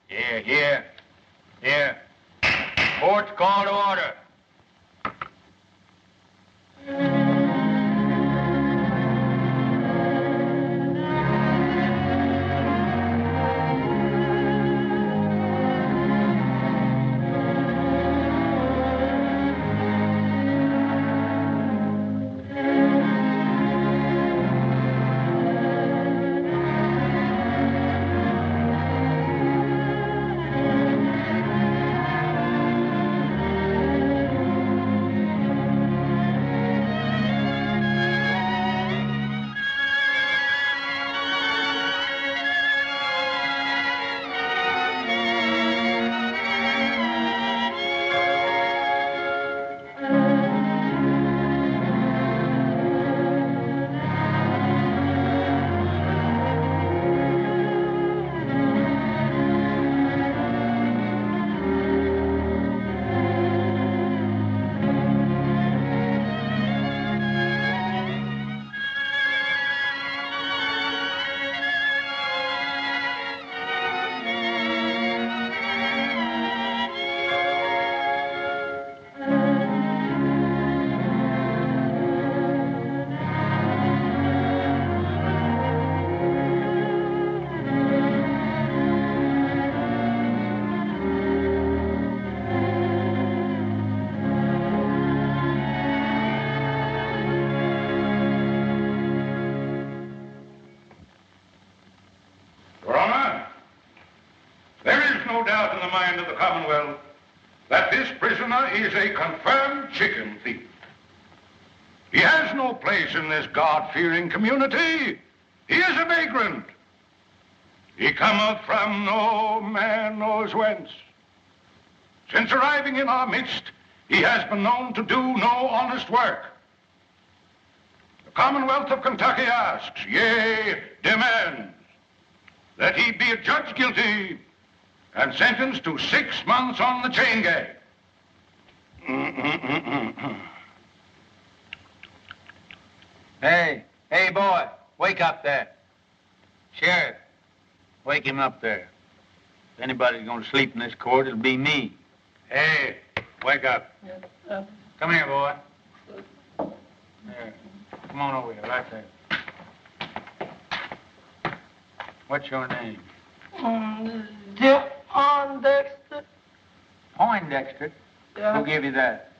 Here. Court's call to order. Is a confirmed chicken thief. He has no place in this God-fearing community. He is a vagrant. He cometh from no man knows whence. Since arriving in our midst, he has been known to do no honest work. The Commonwealth of Kentucky asks, yea, demands, that he be adjudged guilty and sentenced to 6 months on the chain gang. Hey, boy, wake up there. Sheriff, wake him up there. If anybody's going to sleep in this court, it'll be me. Hey, wake up. Come here, boy. There. Come on over here, right there. What's your name? Poindexter. Poindexter? Yeah. Who gave you that?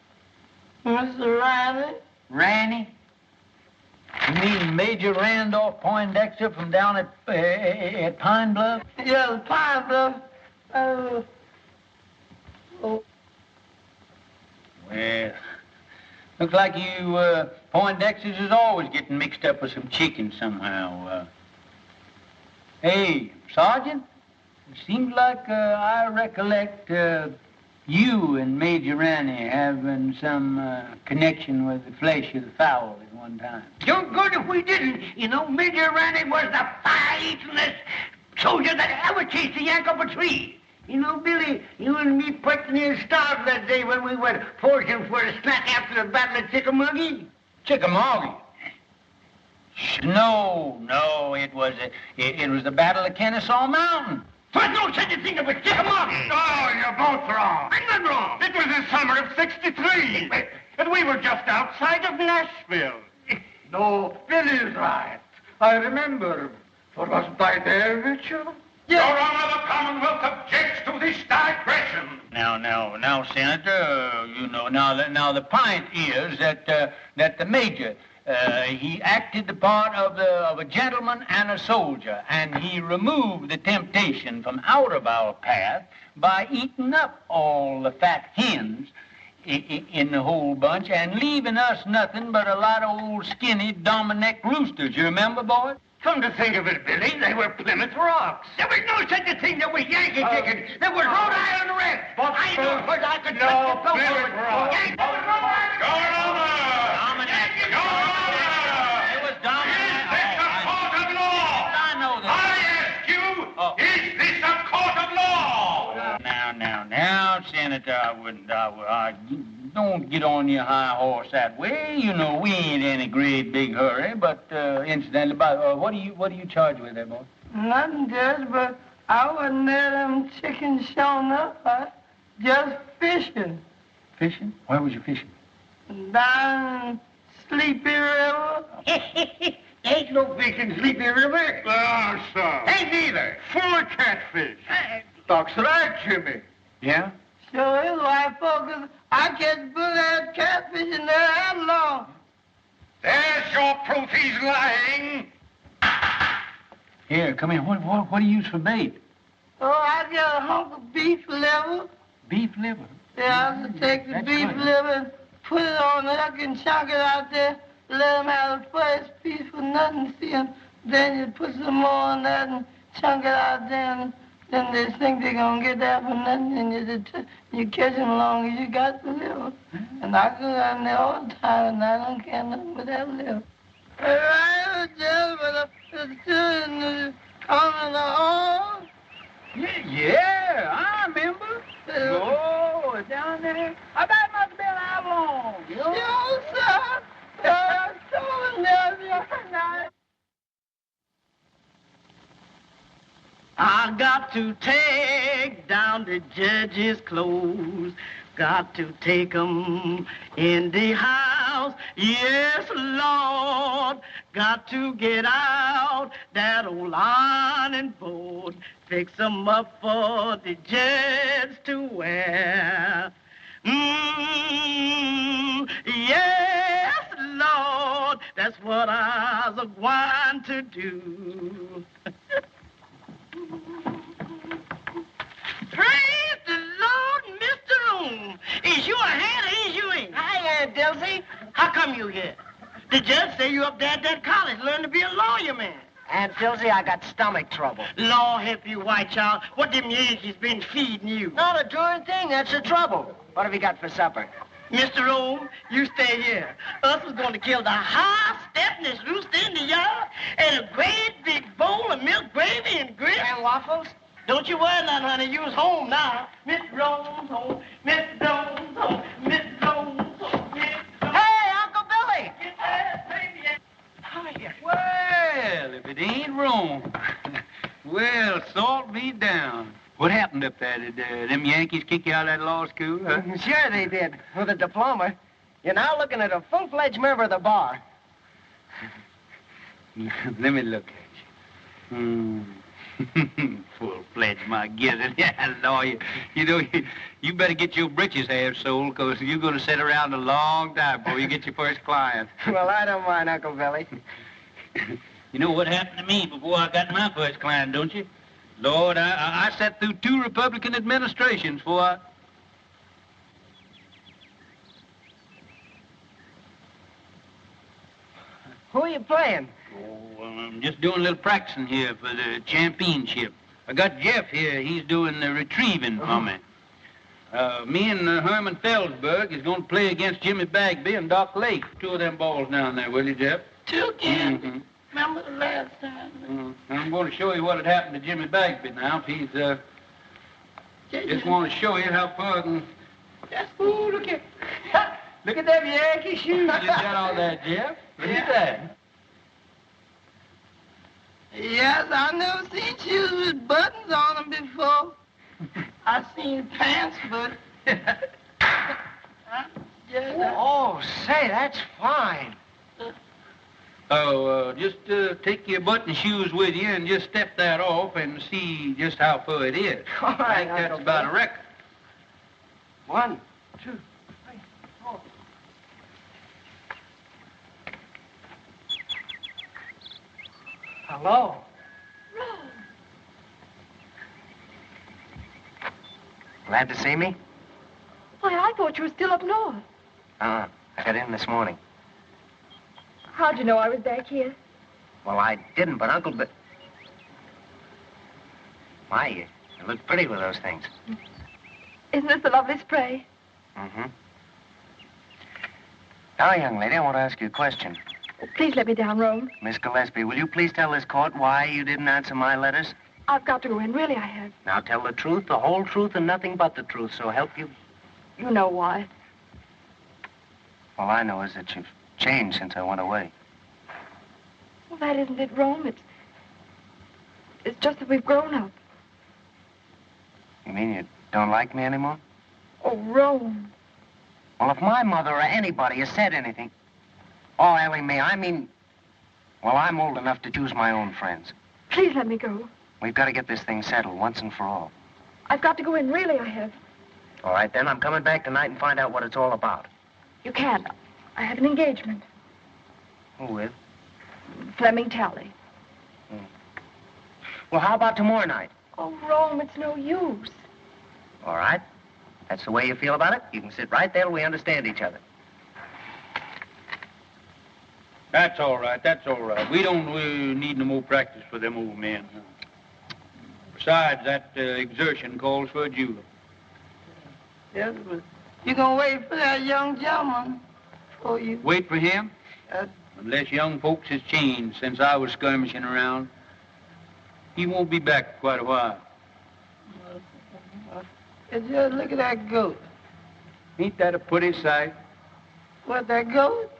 Mr. Randy. Randy? You mean Major Randolph Poindexter from down at Pine Bluff? Yeah, Pine Bluff. Oh. Well, looks like you Poindexters is always getting mixed up with some chicken somehow. Hey, Sergeant, it seems like I recollect you and Major Randy having some connection with the flesh of the fowl at one time. Don't good if we didn't. You know, Major Randy was the fire-eatingest soldier that ever chased a yank up a tree. You know, Billy, you and me pricked near starved that day when we went foraging for a snack after the Battle of Chickamauga. Chickamauga? No, it was the Battle of Kennesaw Mountain. There's no such a thing as a Chickamauga. Oh, you're both wrong. I'm not wrong. It was the summer of '63, and we were just outside of Nashville. No, Billy's right. I remember. For wasn't I there, Mitchell? Your Honor, the Commonwealth objects to this digression. Now, Senator, you know, now the point is that the Major, he acted the part of a gentleman and a soldier, and he removed the temptation from out of our path by eating up all the fat hens in the whole bunch and leaving us nothing but a lot of old skinny Dominic roosters. You remember, boy? Come to think of it, Billy, they were Plymouth Rocks. There was no such a thing that was Yankee chicken. There was Rhode Island Red. I knew because I could touch the Plymouth Rock. Yankee was Rhode Island. Your Honor! Dominic. Your Honor! It was Dominic. Is this a court of law? I know that. I ask you, is this a court of law? Now, Senator, I don't get on your high horse that way. You know, we ain't in a great big hurry, but incidentally, what do you charge with there, boy? Nothing, Judge, but I wasn't there, them chickens showing up. I just fishing. Fishing? Where was you fishing? Down Sleepy River. Ain't no fish in Sleepy River. Ah, son. Ain't neither. Full of catfish. Doc's right, Jimmy. Yeah? Sure is, white folks. I catch bullet catfish in there that long. There's your proof he's lying. Here, come here. What do you use for bait? Oh, I got a hunk of beef liver. Beef liver? Yeah, I have to take the That's beef good. liver and put it on the hook and chunk it out there. Let them have the first piece for nothing, see 'em. Then you put some more on that and chunk it out there. And then they think they're going to get that for nothing. And you catch them long as you got the liver. And I go down there all the time, and I don't care nothing but that liver. Right, just with the two coming on. Yeah, I remember. Oh, down there. I bet it must have been how long? Yo, sir. I told them the other night. I got to take down the judge's clothes. Got to take 'em in the house. Yes, Lord. Got to get out that old ironing board. Fix 'em up for the judge to wear. Yes, Lord. That's what I was going to do. Praise the Lord, Mr. Room. Is you a hand or is you ain't? Hi, Aunt Dilsey. How come you here? The judge say you up there at that college learn to be a lawyer, man. Aunt Dilsey, I got stomach trouble. Lord help you, white child. What them Yankees been feeding you? Not a darn thing. That's the trouble. What have you got for supper? Mr. Rome, you stay here. Us was going to kill the high-stepness rooster in the yard and a great big bowl of milk gravy and grits. And waffles? Don't you worry none, honey. You's home now. Mr. Rome's home. Mr. Rome's home. Mr. Rome's home. Hey, Uncle Billy! Get that baby. Hiya. Well, if it ain't wrong. Well, salt me down. What happened up there? Did them Yankees kick you out of that law school, huh? Sure they did, with a diploma. You're now looking at a full-fledged member of the bar. Let me look at you. Full-fledged, my gizzard. Yeah, lawyer. You know, you better get your britches half sold, because you're going to sit around a long time before you get your first client. Well, I don't mind, Uncle Billy. You know what happened to me before I got my first client, don't you? Lord, I sat through 2 Republican administrations before I... Who are you playing? Oh, I'm just doing a little practicing here for the championship. I got Jeff here. He's doing the retrieving for me. Me and Herman Felsberg is going to play against Jimmy Bagby and Doc Lake. 2 of them balls down there, will you, Jeff? 2 again. Mm-hmm. Remember the last time? I'm going to show you what had happened to Jimmy Bagby now. If he's, just want to show you how far I can... Ooh, look at... Look at them Yankee shoes you got all that, Jeff. Look at that. Yes, I never seen shoes with buttons on them before. I seen pants, but... Oh, say, that's fine. Oh, just take your button shoes with you and just step that off and see just how far it is. All I right, think that's Uncle about Billy. a record. 1, 2, 3, 4. Hello. Glad to see me? Why, I thought you were still up north. I got in this morning. How'd you know I was back here? Well, I didn't, but Uncle Bill... My, you look pretty with those things. Isn't this a lovely spray? Mm-hmm. Now, young lady, I want to ask you a question. Please let me down, Rome. Miss Gillespie, will you please tell this court why you didn't answer my letters? I've got to go in. Really, I have. Now, tell the truth, the whole truth, and nothing but the truth, so help you. You know why. All I know is that you've changed since I went away. Well, that isn't it, Rome. It's just that we've grown up. You mean you don't like me anymore? Oh, Rome. Well, if my mother or anybody has said anything... Oh, Ellie Mae, I mean... Well, I'm old enough to choose my own friends. Please let me go. We've got to get this thing settled once and for all. I've got to go in, really, I have. All right, then. I'm coming back tonight and find out what it's all about. You can't. I have an engagement. Who with? Fleming Talley. Well, how about tomorrow night? Oh, Rome, it's no use. All right. That's the way you feel about it. You can sit right there till we understand each other. That's all right. That's all right. We don't need no more practice for them old men. Besides, that exertion calls for a julep. Yes, but you gonna wait for that young gentleman for you. Wait for him? Unless young folks has changed since I was skirmishing around. He won't be back for quite a while. Just look at that goat. Ain't that a pretty sight? What, that goat?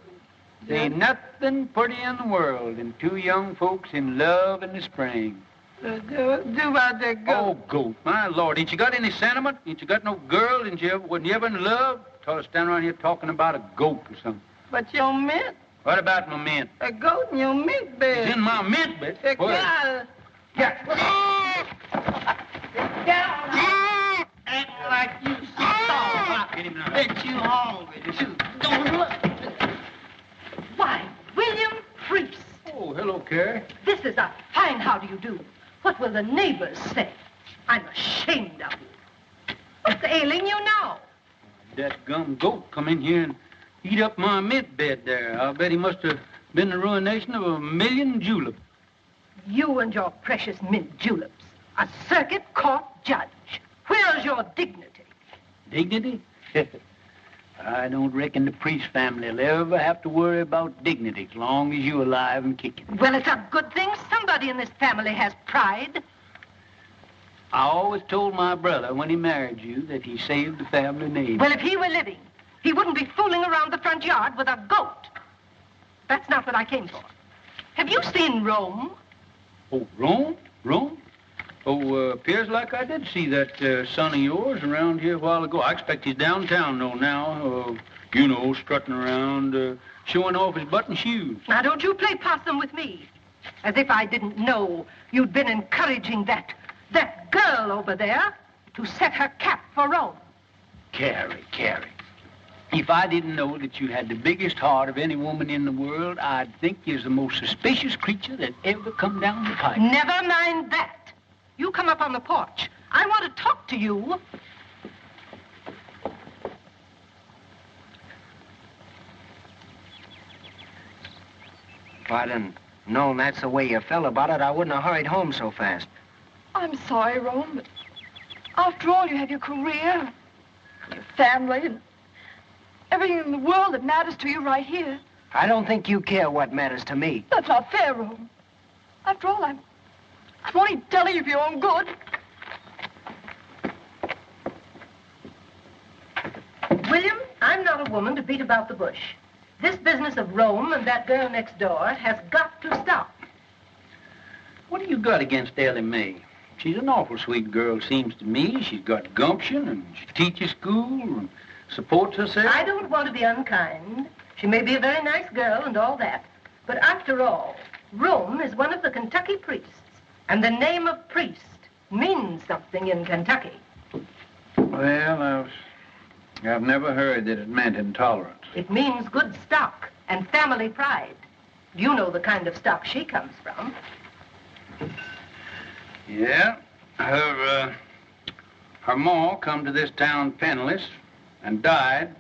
There ain't nothing pretty in the world than two young folks in love in the spring. Do about that goat. Oh, goat, my Lord. Ain't you got any sentiment? Ain't you got no girl? Wasn't you ever in love? Tell us stand around here talking about a goat or something. But your mint. What about my mint? A goat in your mint bed. It's in my mint bed. Get out of... Act like you starved. Bet you hungry, too. Don't look. Why, William Priest. Oh, hello, Carrie. This is a fine how do you do. What will the neighbors say? I'm ashamed of you. What's ailing you now? That gum goat come in here and eat up my mint bed there. I'll bet he must have been the ruination of 1,000,000 juleps. You and your precious mint juleps. A circuit court judge. Where's your dignity? Dignity? I don't reckon the Priest family will ever have to worry about dignity as long as you're alive and kicking. Well, it's a good thing somebody in this family has pride. I always told my brother when he married you that he saved the family name. Well, if he were living, he wouldn't be fooling around the front yard with a goat. That's not what I came for. Have you seen Rome? Oh, Rome? Rome? Oh, appears like I did see that son of yours around here a while ago. I expect he's downtown, though, now. Strutting around, showing off his button shoes. Now, don't you play possum with me. As if I didn't know you'd been encouraging that girl over there to set her cap for Rome. Carrie. If I didn't know that you had the biggest heart of any woman in the world, I'd think you're the most suspicious creature that ever come down the pipe. Never mind that. You come up on the porch. I want to talk to you. If I'd have known that's the way you felt about it, I wouldn't have hurried home so fast. I'm sorry, Rome, but after all, you have your career, your family, and everything in the world that matters to you right here. I don't think you care what matters to me. That's not fair, Rome. After all, I'm only telling you for your own good. William, I'm not a woman to beat about the bush. This business of Rome and that girl next door has got to stop. What do you got against Ellie Mae? She's an awful sweet girl, seems to me. She's got gumption, and she teaches school, and supports herself. I don't want to be unkind. She may be a very nice girl and all that. But after all, Rome is one of the Kentucky priests. And the name of priest means something in Kentucky. Well, I've never heard that it meant intolerance. It means good stock and family pride. You know the kind of stock she comes from. Yeah, her ma come to this town penniless and died,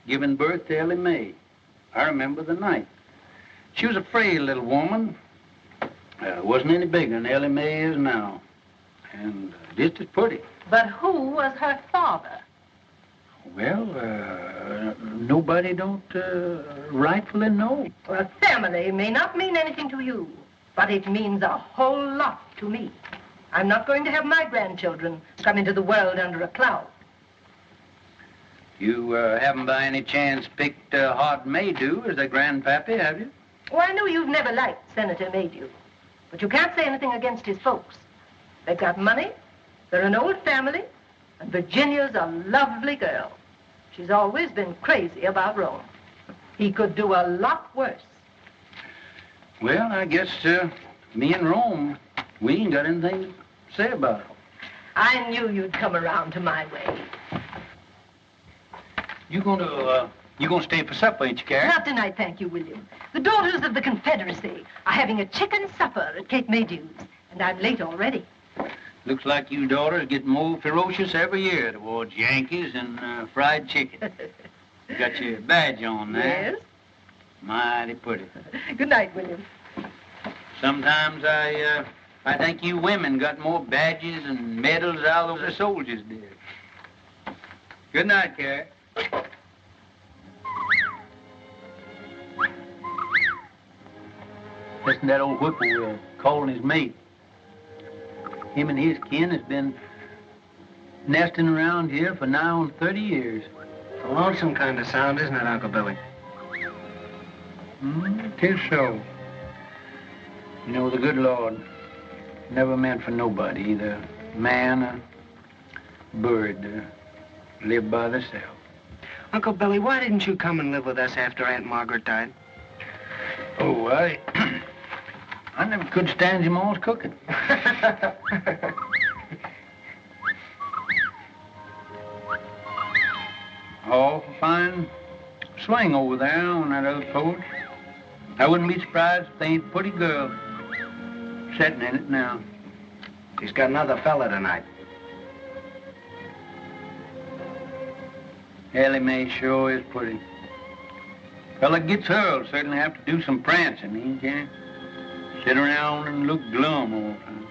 giving birth to Ellie Mae. I remember the night. She was a frail little woman. Wasn't any bigger than Ellie Mae is now. And just as pretty. But who was her father? Well, nobody don't rightfully know. Well, family may not mean anything to you, but it means a whole lot to me. I'm not going to have my grandchildren come into the world under a cloud. You haven't by any chance picked Hod Maydew as their grandpappy, have you? Oh, I know you've never liked Senator Maydew, but you can't say anything against his folks. They've got money, They're an old family, and Virginia's a lovely girl. She's always been crazy about Rome. He could do a lot worse. Well, I guess me and Rome, we ain't got anything to say about it. I knew you'd come around to my way. You gonna stay for supper, ain't you, Carrie? Not tonight, thank you, William. The daughters of the Confederacy are having a chicken supper at Cape Maydew's, and I'm late already. Looks like you daughters get more ferocious every year towards Yankees and fried chicken. You got your badge on there. Yes. Mighty pretty. Good night, William. Sometimes I think you women got more badges and medals out of the soldiers did. Good night, Carrie. Listen to that old whippoorwill calling his mate. Him and his kin has been nesting around here for nigh on 30 years. It's a lonesome kind of sound, isn't it, Uncle Billy? Tis so. You know, the good Lord never meant for nobody, either man or bird, to live by themselves. Uncle Billy, why didn't you come and live with us after Aunt Margaret died? Oh, I never could stand your mom's cooking. Oh, fine swing over there on that other porch. I wouldn't be surprised if they ain't a pretty girl sitting in it now. She's got another fella tonight. Ellie Mae sure is pretty. Fella gets her will certainly have to do some prancing. He can't sit around and look glum all the time.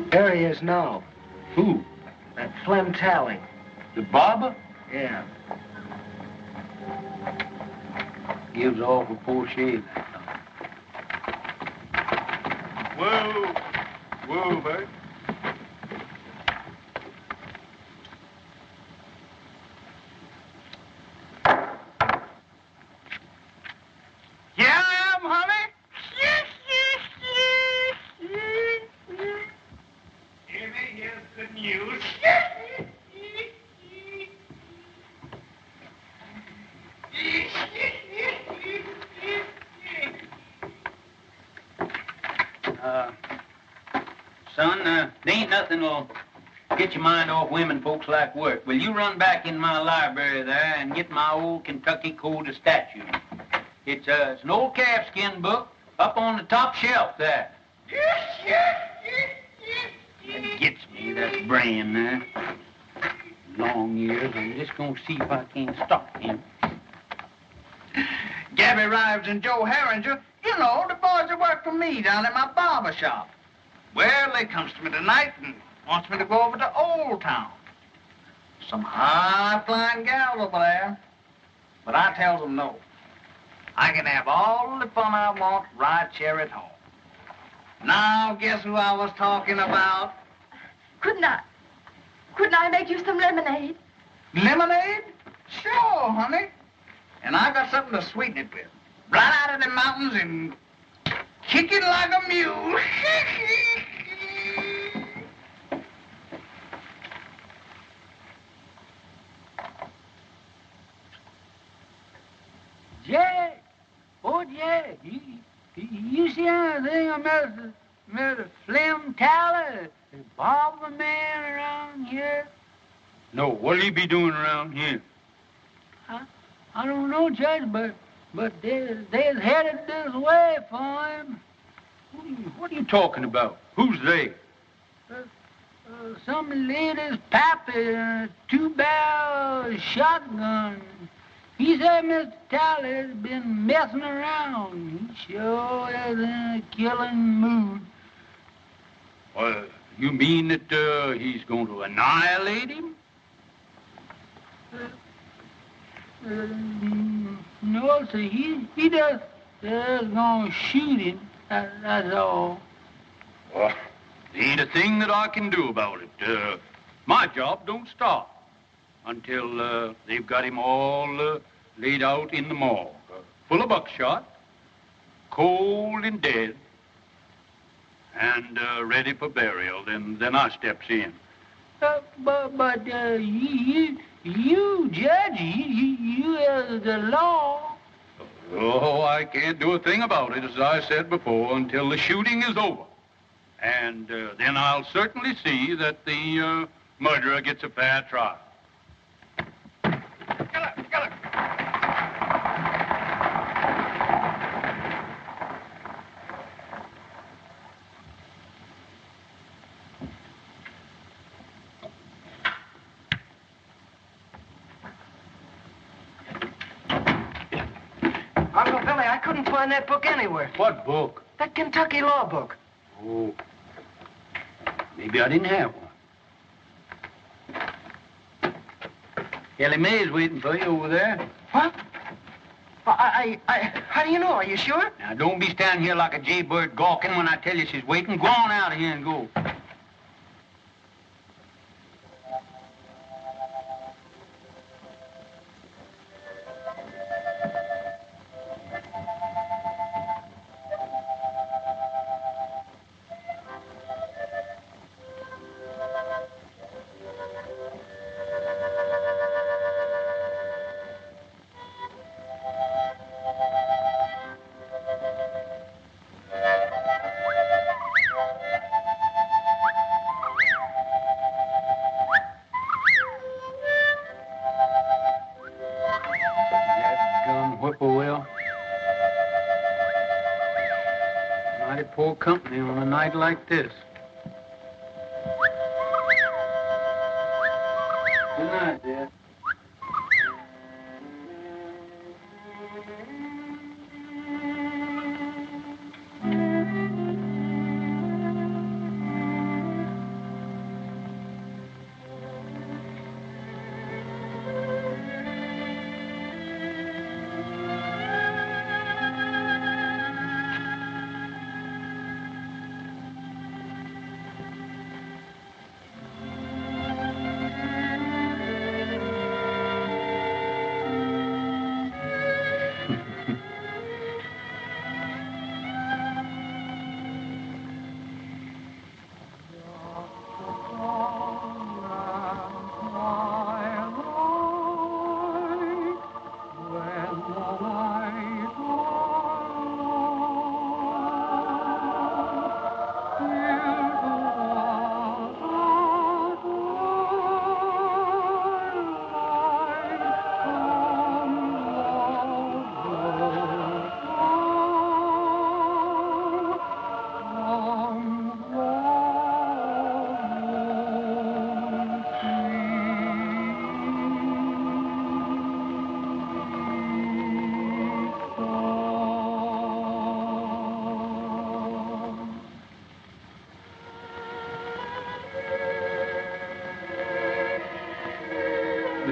There he is now. Who? That Flem Tally. The barber? Yeah. Gives off a poor shave. Whoa. Whoa, babe. Yeah, I am, honey. Jimmy, here's the news. Son, there ain't nothing that'll get your mind off women folks like work. Will you run back in my library there and get my old Kentucky Code of Statutes? It's an old calfskin book up on the top shelf there. That gets me, that brand there. Long years, I'm just gonna see if I can't stop him. Gabby Rives and Joe Herringer, you know, the boys that work for me down at my barber shop. Well, they comes to me tonight and wants me to go over to Old Town. Some high-flying gals over there. But I tells them no. I can have all the fun I want right here at home. Now, guess who I was talking about? Couldn't I make you some lemonade? Lemonade? Sure, honey. And I got something to sweeten it with. Right out of the mountains and kicking like a mule. Jack! Oh, Jack, you see anything I met a Flem Tally, a barber man around here? No, what'll he be doing around here? I don't know, Judge, but they're headed this way for him. What are you talking about? Who's they? Some lady's pappy, a two-barrel shotgun. He said Mr. Tally's been messing around. He sure is in a killing mood. You mean that he's going to annihilate him? No, sir. He just going to shoot him. That's all. Well, there ain't a thing that I can do about it. My job don't stop until they've got him all laid out in the morgue, full of buckshot, cold and dead. and ready for burial. Then I steps in. But you, Judge, you the law. Oh, I can't do a thing about it, as I said before, until the shooting is over. And then I'll certainly see that the murderer gets a fair trial. Uncle Billy, I couldn't find that book anywhere. What book? That Kentucky law book. Oh, maybe I didn't have one. Ellie Mae's waiting for you over there. What? How do you know? Are you sure? Now, don't be standing here like a jaybird gawking when I tell you she's waiting. Go on out of here and go. Whippoorwill. Mighty poor company on a night like this. Good night, Dad.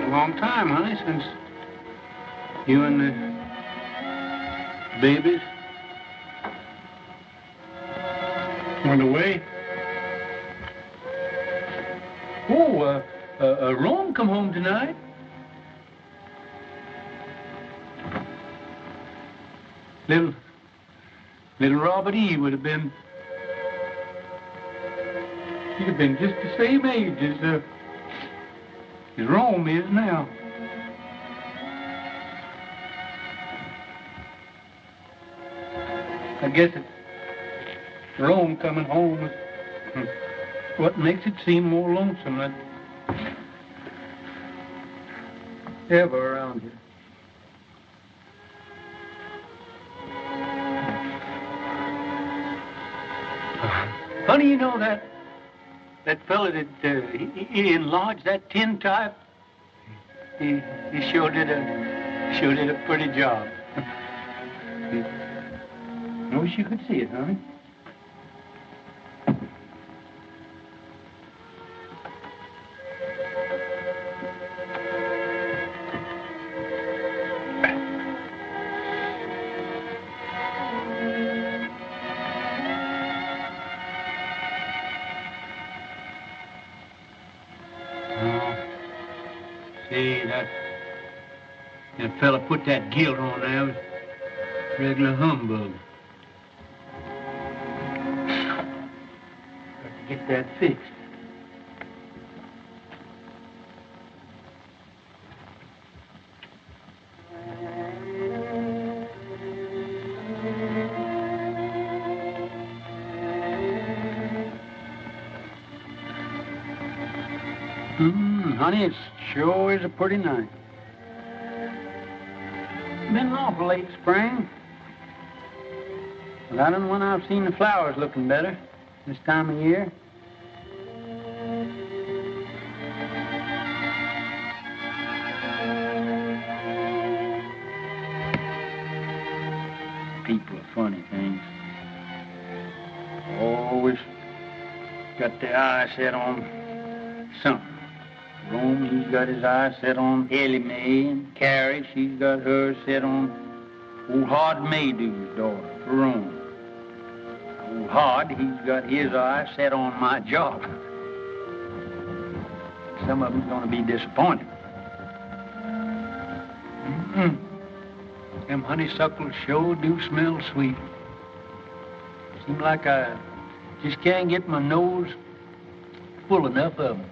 Long time, honey, since you and the babies went away. Oh, Rome come home tonight. Little Robert E. would have been, he'd have been just the same age as Rome is now. I guess it's Rome coming home is what makes it seem more lonesome than ever around here. Honey, you know that fella that he enlarged that tin type, he sure did a pretty job. I wish you could see it, honey. That fella put that gilt on there was regular humbug. get that fixed. Honey, it sure is a pretty night. Been an awful late spring. But I don't know when I've seen the flowers looking better this time of year. People are funny things. Always got their eye set on something. Rome, he's got his eye set on Ellie Mae, and Carrie, she's got hers set on old Hard Maydew's daughter, Rome. Old Hard, he's got his eye set on my job. Some of them's gonna be disappointed. Them honeysuckles sure do smell sweet. Seems like I just can't get my nose full enough of them.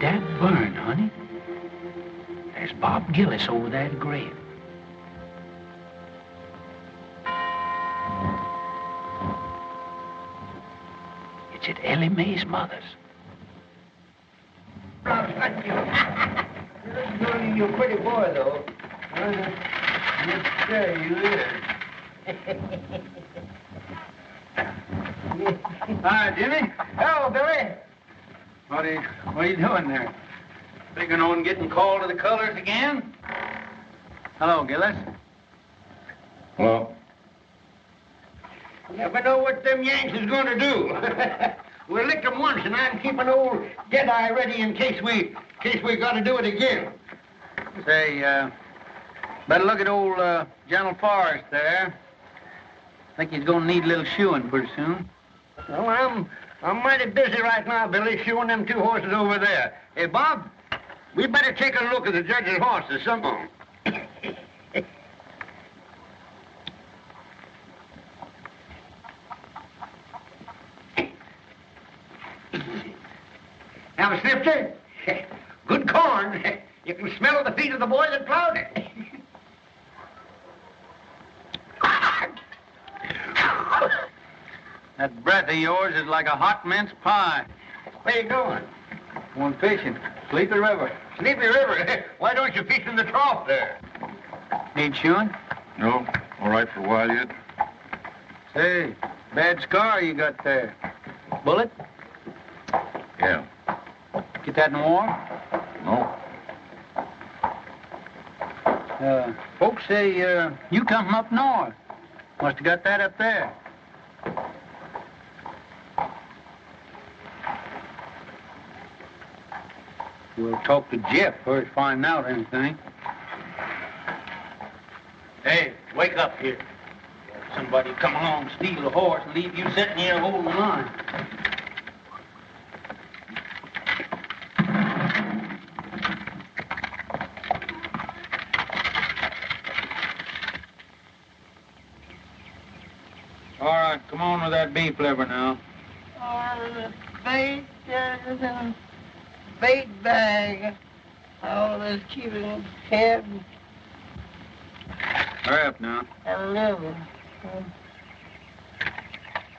That burn, honey. There's Bob Gillis over that grave. It's at Ellie Mae's mother's. You're a pretty boy, though. Yes, sir, you is. Hi, Jimmy. Hello, Billy. What are you doing there? Figuring on getting called to the colors again? Hello, Gillis. Well, You never know what them Yanks is going to do. We licked them once, and I'm keeping old Deadeye ready in case we got to do it again. Say, better look at old General Forrest there. Think he's gonna need a little shoeing pretty soon. Well, I'm mighty busy right now, Billy, shoeing them two horses over there. Hey, Bob, we better take a look at the judge's horses some more. Now, Snifter, good corn. You can smell the feet of the boy that plowed it. That breath of yours is like a hot mince pie. Where you going? Going fishing. Sleepy River. Sleepy River? Why don't you fish in the trough there? Need shoeing? no, all right for a while yet. Say, bad scar you got there. Bullet? Yeah. Get that in war? No. Folks say you come from up north. Must have got that up there. We'll talk to Jeff first, find out anything. Hey, wake up here. Somebody come along, steal a horse, and leave you sitting here holding the line. All right, come on with that beef liver now. The bait, is in bait bag. All this keeping head Hurry up now. and liver.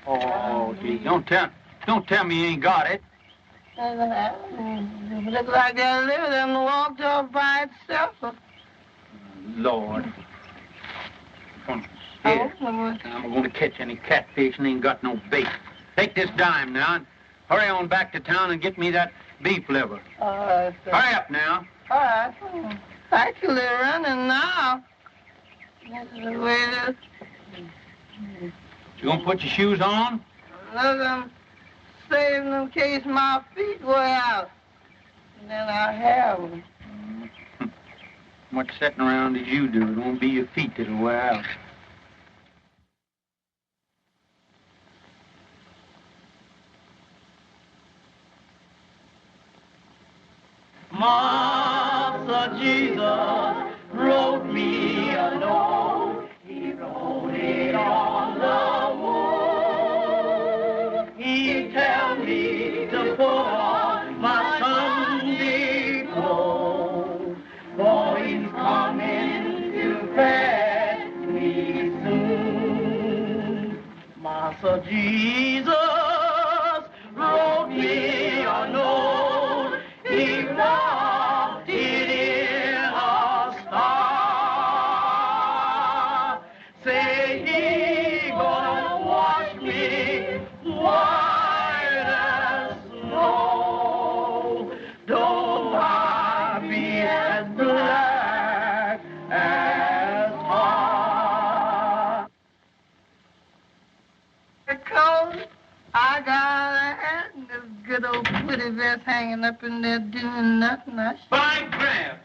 Oh, gee, don't tell me you ain't got it. It looks like that liver them walked off by itself. Lord. Here, Oh, I'm going to catch any catfish and ain't got no bait. Take this dime now and hurry on back to town and get me that beef liver. all right, sir. Hurry up now. All right. Actually running now. This is the way it is. You going to put your shoes on? Look, I'm saving in case my feet wear out. And then I have them. Much sitting around as you do. It won't be your feet that'll wear out. Master Jesus wrote me a note. He wrote it on the wall. He tell me to put on my Sunday clothes, for he's coming to fetch me soon. Master Jesus wrote me a note. He wrote it in a star. Say he gonna wash me white as snow. Though I be as black as tar. Because I got a hat and this good old pretty vest hanging up in there doing nothing. Fine crab.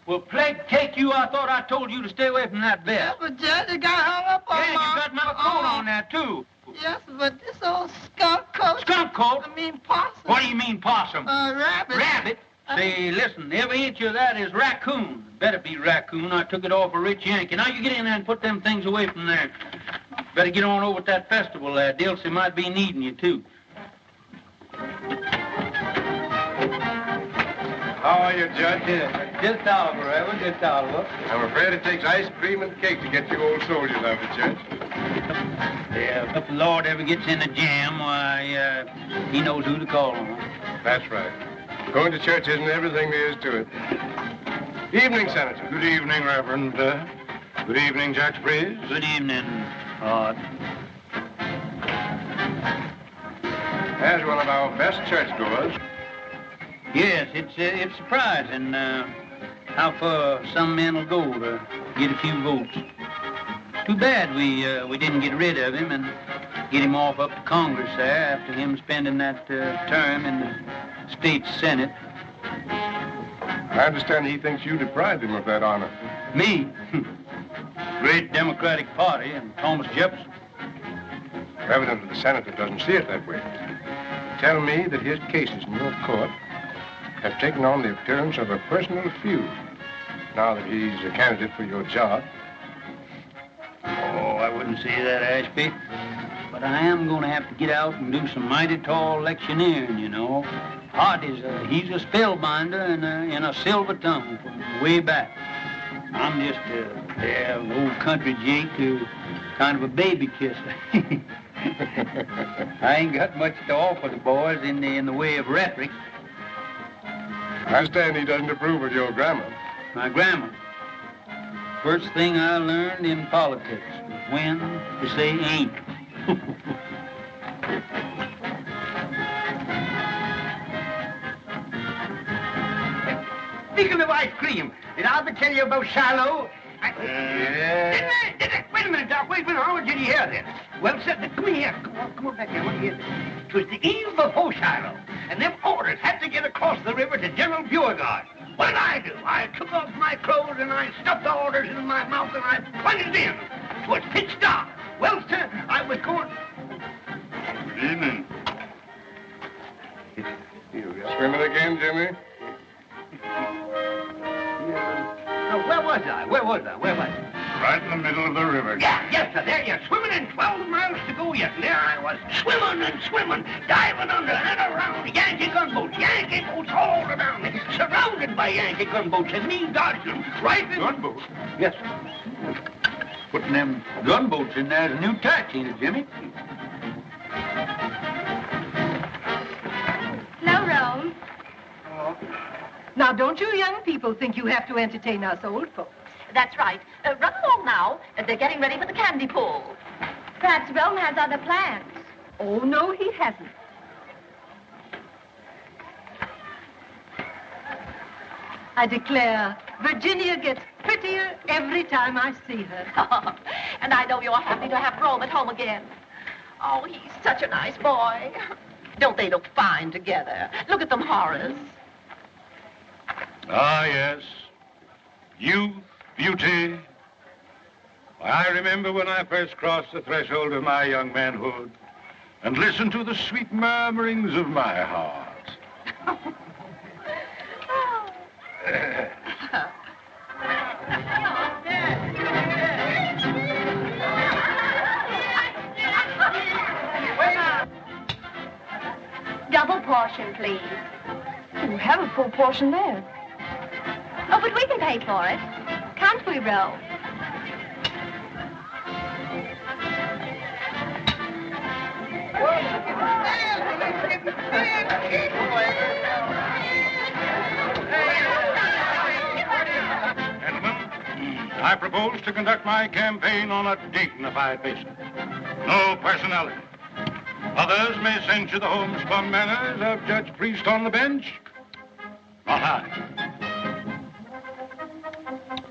Well, plague take you, I thought I told you to stay away from that Yeah, vest. but Judge, it got hung up on Yeah, you got my coat on there, too. Yes, but this old skunk coat. Skunk coat? I mean possum. What do you mean, possum? Rabbit. Rabbit? Say, listen, every inch of that is raccoon. Better be raccoon. I took it off a rich Yankee. Now you get in there and put them things away from there. Better get on over at that festival there. Dilsey might be needing you, too. How are you, Judge? Just Oliver, Ever. Just Oliver. I'm afraid it takes ice cream and cake to get you old soldiers out of it, Judge. Yeah, if the Lord ever gets in a jam, why, he knows who to call on. That's right. Going to church isn't everything there is to it. Evening, Senator. Good evening, Reverend. Good evening, Judge Breeze. Good evening, Lord. As one of our best churchgoers. Yes, it's surprising how far some men will go to get a few votes. Too bad we didn't get rid of him and get him off up to Congress there after him spending that term in the state Senate. I understand he thinks you deprived him of that honor. Me? Great Democratic Party and Thomas Jefferson. Evidently, the senator doesn't see it that way. Tell me that his cases in your court have taken on the appearance of a personal feud now that he's a candidate for your job. Oh, I wouldn't say that, Ashby. But I am going to have to get out and do some mighty tall electioneering, you know. Hart he's a spellbinder in a silver tongue from way back. I'm just an old country Jake who kind of a baby kisser. I ain't got much to offer the boys in the way of rhetoric. I understand he doesn't approve of your grammar. My grammar. First thing I learned in politics was when to say ain't. Speaking of ice cream, did I ever tell you about Shiloh? Didn't I? Wait a minute, Doc. Wait a minute. How did you hear this? Well, come here. Come on back here. I want to hear this. It was the eve before Shiloh, and them orders had to get across the river to General Beauregard. What did I do? I took off my clothes and I stuffed the orders in my mouth and I plunged in. It was pitch dark. Well, sir, I was going... Good evening. You swimming again, Jimmy? Where was I? Right in the middle of the river. Yeah, yes, sir. There you're swimming in 12 miles to go yet. And there I was, swimming and swimming, diving under and around. Yankee gunboats all around me, surrounded by Yankee gunboats, and me dodging right in... Gunboats? Yes, sir. Putting them gunboats in there is a new tax, ain't it, Jimmy? Now, Rome. Now, don't you young people think you have to entertain us old folks? That's right. Run along now. They're getting ready for the candy pull. Perhaps Rome has other plans. Oh, no, he hasn't. I declare, Virginia gets prettier every time I see her. And I know you're happy to have Rome at home again. Oh, he's such a nice boy. Don't they look fine together? Look at them, Horace. Ah, yes. Youth, beauty. I remember when I first crossed the threshold of my young manhood and listened to the sweet murmurings of my heart. Oh, double portion, please. You have a full portion there. Oh, but we can pay for it. Can't we, Ro? I propose to conduct my campaign on a dignified basis. No personality. Others may censure the homespun manners of Judge Priest on the bench. Not I.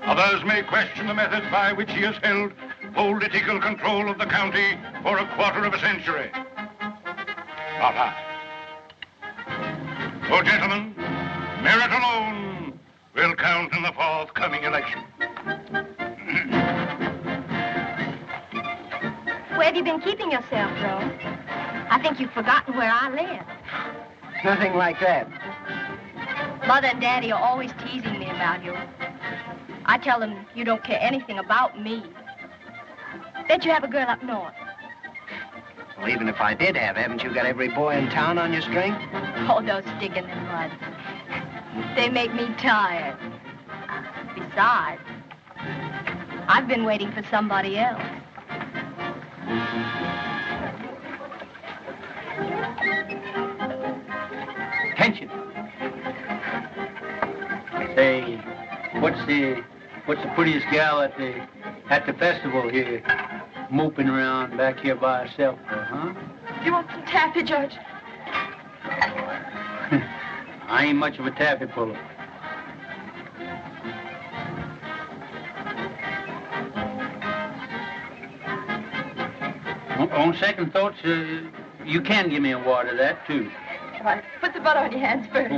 Others may question the methods by which he has held political control of the county for a quarter of a century. Not I. Oh, gentlemen, merit alone will count in the forthcoming election. Where have you been keeping yourself, Ro? I think you've forgotten where I live. Nothing like that. Mother and Daddy are always teasing me about you. I tell them you don't care anything about me. Bet you have a girl up north. Well, even if I did have, haven't you got every boy in town on your string? Oh, those stick in the mud. They make me tired. Besides, I've been waiting for somebody else. Attention. Say, what's the prettiest gal at the festival here, moping around back here by herself, huh? You want some taffy, Judge? I ain't much of a taffy puller. On second thoughts, you can give me a wad of that, too. All right, put the butter on your hands first.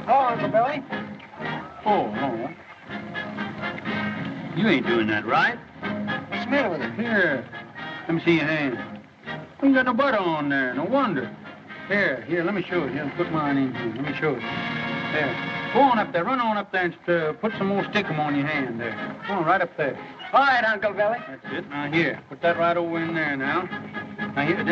Oh. Uncle Billy. Oh, no. You ain't doing that right. What's the matter with it? Here, let me see your hand. You ain't got no butter on there, no wonder. Here, let me show you. Here, put mine in here. Let me show you. There. Go on up there. Run on up there and put some more stickum on your hand there. Go on, right up there. All right, Uncle Billy. That's it. Now, here. Put that right over in there now. Now, here.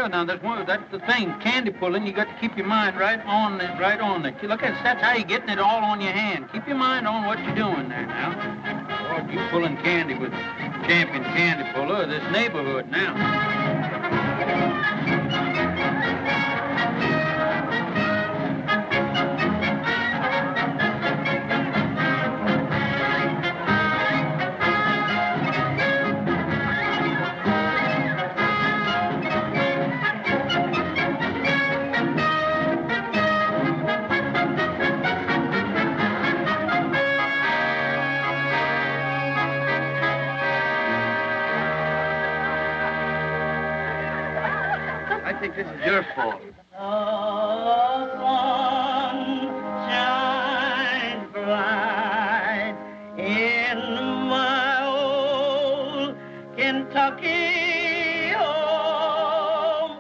Now, that's the thing. Candy pulling, you got to keep your mind right on it. Look, that's how you're getting it all on your hand. Keep your mind on what you're doing there now. Lord, you pulling candy with champion candy puller of this neighborhood now. I think this is your fault. The sun shines bright in my old Kentucky home.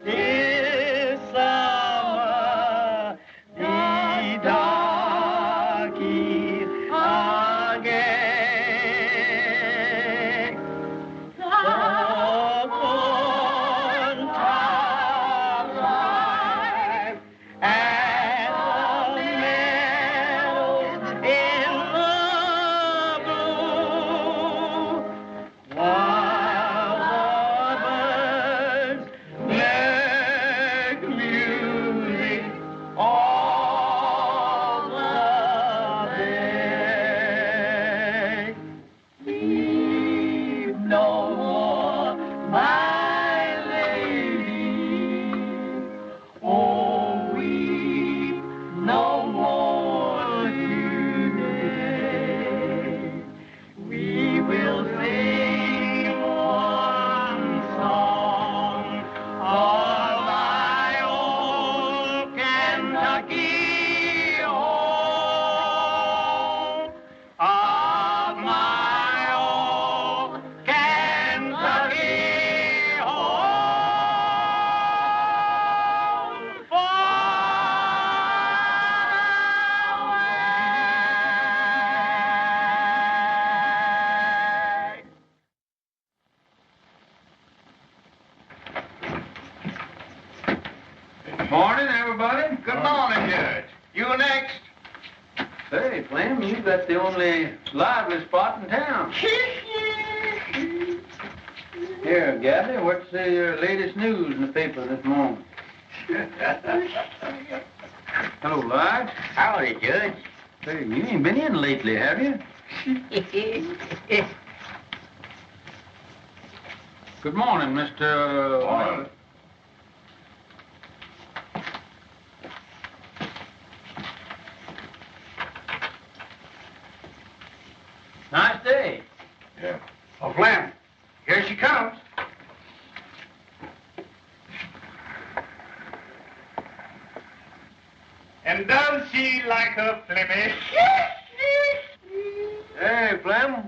This summer, the darkies are gay. The corn tops rise Morning, everybody. Good morning, Judge. You next. Hey, Flem, you got the only lively spot in town. Here, Gabby, what's the latest news in the paper this morning? Hello, Lige. Howdy, Judge. Hey, you ain't been in lately, have you? Good morning, Mr. Morning. Nice day. Yeah. Oh, Flem, here she comes. And does she like her Flemmy? Hey, Flem,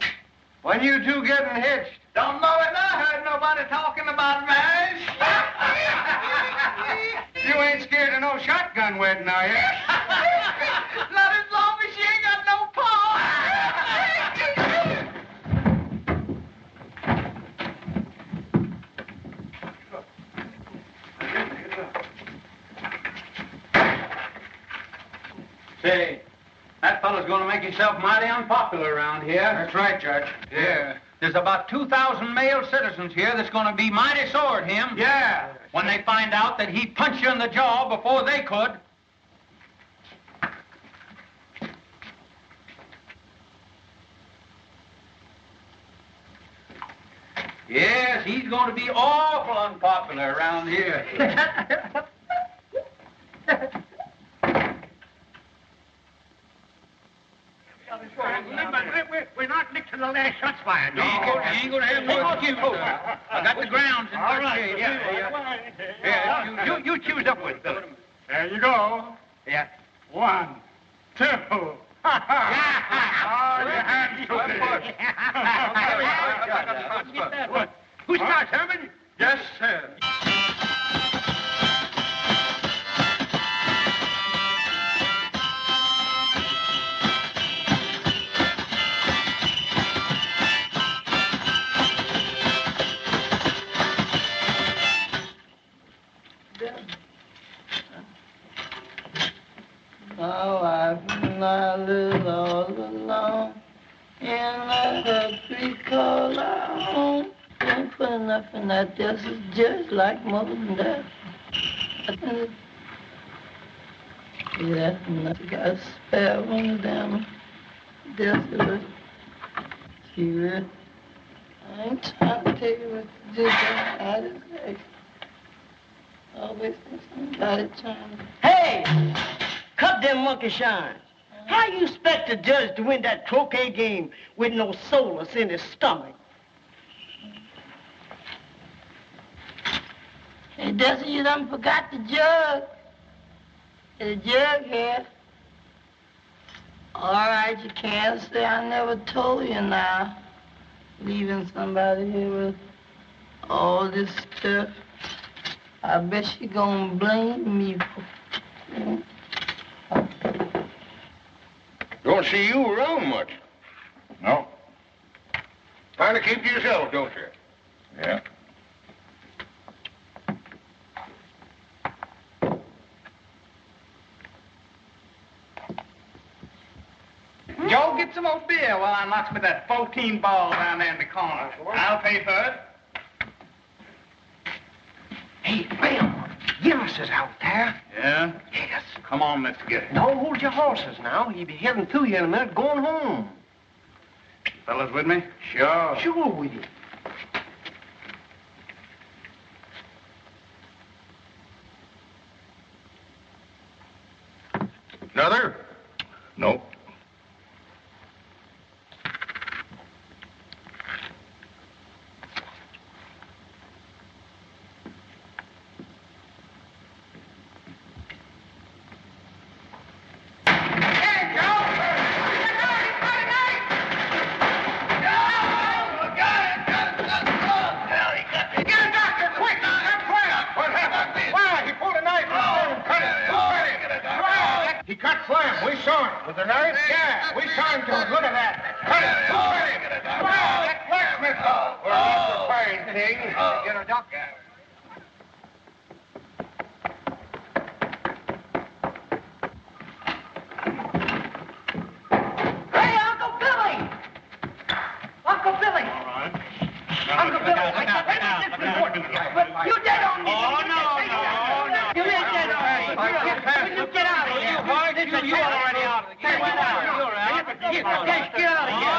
when you two getting hitched? Don't know it. I heard nobody talking about marriage. You ain't scared of no shotgun wedding, are you? Not as long as she ain't got no paw. Say, that fellow's going to make himself mighty unpopular around here. That's right, Judge. Yeah. There's about 2,000 male citizens here that's going to be mighty sore at him. Yeah. When they find out that he punched you in the jaw before they could. Yes, he's going to be awful unpopular around here. We're not licked to the last shots fired. You ain't gonna have no excuse. I got the grounds in good shape. Yeah. You choose up with Billy. There you go. Yeah. 1, 2. Oh, your hands shook. Who starts, Herman? Yes, sir. My wife and I live all alone in a country called our home. Don't put enough in that. This is just like more than that. Yeah, enough. You got to spare one of them. This is she really. I ain't trying to take it with you. I just say. Always think somebody trying to. Hey! Cut them monkey shines. How you expect a judge to win that croquet game with no solace in his stomach? Hey, Dusty, you done forgot the jug. The jug here. All right, you can't say I never told you now. Leaving somebody here with all this stuff. I bet she gonna blame me for... Don't see you around much. No. Kind of keep to yourself, don't you? Yeah. Joe, get some more beer while I knocks with that 14 ball down there in the corner. I'll pay for it. Hey, Bill, Gillis is out there. Yeah? Yes. Come on, let's get it. Don't hold your horses now. He'll be heading to you in a minute, going home. Fellas with me? Sure. Sure with you. Another? Nope. He cut Flem. We saw him. With the knife? Yeah, we saw him to it. Look at that. Cut it. Come on, that blacksmith. We're off the fine thing. Get a doctor. get out of here. You already out of the game. Get out. You're out. Get out of here.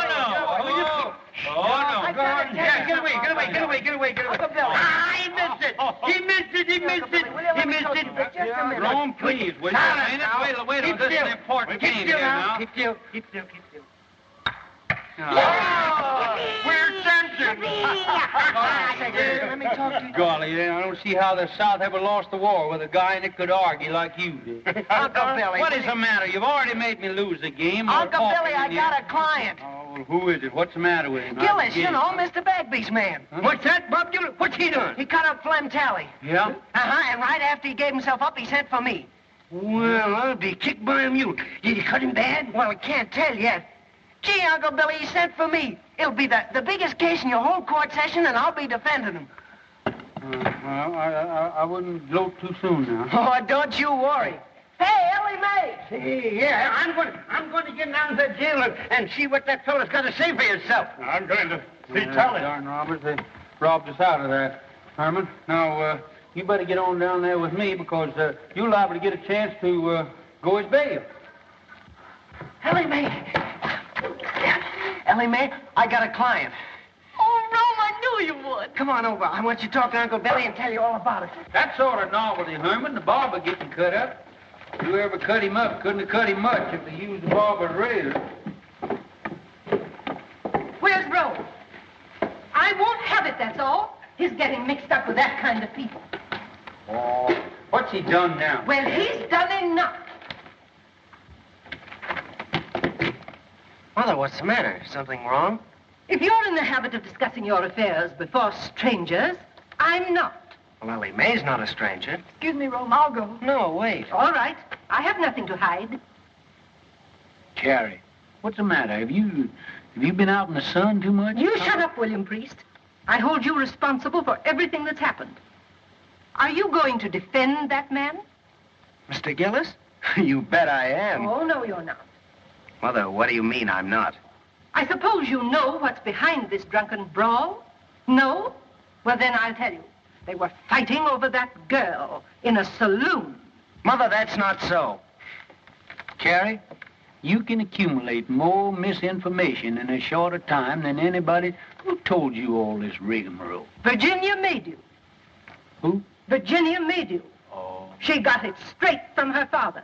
Oh, no. Go on. Get away. Uncle Billy. He missed it. Rome, please, will you? Wait on this is an important game here now. Keep still. We're censored. Let me talk to you. Golly, I don't see how the South ever lost the war with a guy that could argue like you did. Uncle Billy. What is the matter? You've already made me lose the game. Uncle Billy, I got a client. Oh, well, who is it? What's the matter with him? Gillis, you know, Mr. Bagby's man. Huh? What's that, Bob Gillis? What's he doing? He cut up Flem Tally. Yeah? Uh-huh, and right after he gave himself up, he sent for me. Well, I'll be kicked by a mule. Did he cut him bad? Well, I can't tell yet. Gee, Uncle Billy, he sent for me. It'll be the biggest case in your whole court session, and I'll be defending him. Well, I wouldn't gloat too soon now. Oh, don't you worry. Hey, Ellie Mae! Hey, yeah, I'm going to get down to the jail and see what that fellow's got to say for himself. I'm going to see Tally. Darn robbers, they robbed us out of that, Herman. Now, you better get on down there with me because you're liable to get a chance to go as bail. Ellie Mae! Ellie Mae, I got a client. Oh, Rome, I knew you would. Come on over. I want you to talk to Uncle Billy and tell you all about it. That sort of novelty, Herman, the barber getting cut up. Whoever cut him up couldn't have cut him much if they used the barber's razor. Where's Rome? I won't have it, that's all. He's getting mixed up with that kind of people. Oh, what's he done now? Well, he's done enough. Mother, what's the matter? Something wrong? If you're in the habit of discussing your affairs before strangers, I'm not. Well, Ellie Mae's not a stranger. Excuse me, Rome, I'll go. No, wait. All right. I have nothing to hide. Carrie, what's the matter? Have you been out in the sun too much? You shut up, William Priest. I hold you responsible for everything that's happened. Are you going to defend that man? Mr. Gillis? You bet I am. Oh, no, you're not. Mother, what do you mean I'm not? I suppose you know what's behind this drunken brawl? No? Well, then I'll tell you. They were fighting over that girl in a saloon. Mother, that's not so. Carrie, you can accumulate more misinformation in a shorter time than anybody who told you all this rigmarole. Virginia made you. Who? Virginia made you. Oh. She got it straight from her father.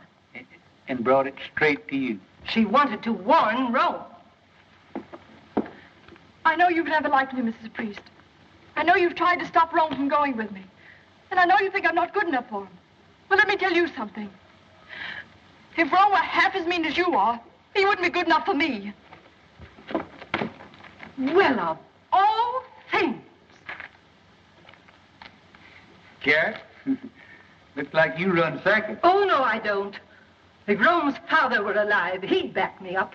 And brought it straight to you. She wanted to warn Rome. I know you've never liked me, Mrs. Priest. I know you've tried to stop Rome from going with me. And I know you think I'm not good enough for him. Well, let me tell you something. If Rome were half as mean as you are, he wouldn't be good enough for me. Well, of all things. Carrie, looks like you run second. Oh, no, I don't. If Rome's father were alive, he'd back me up.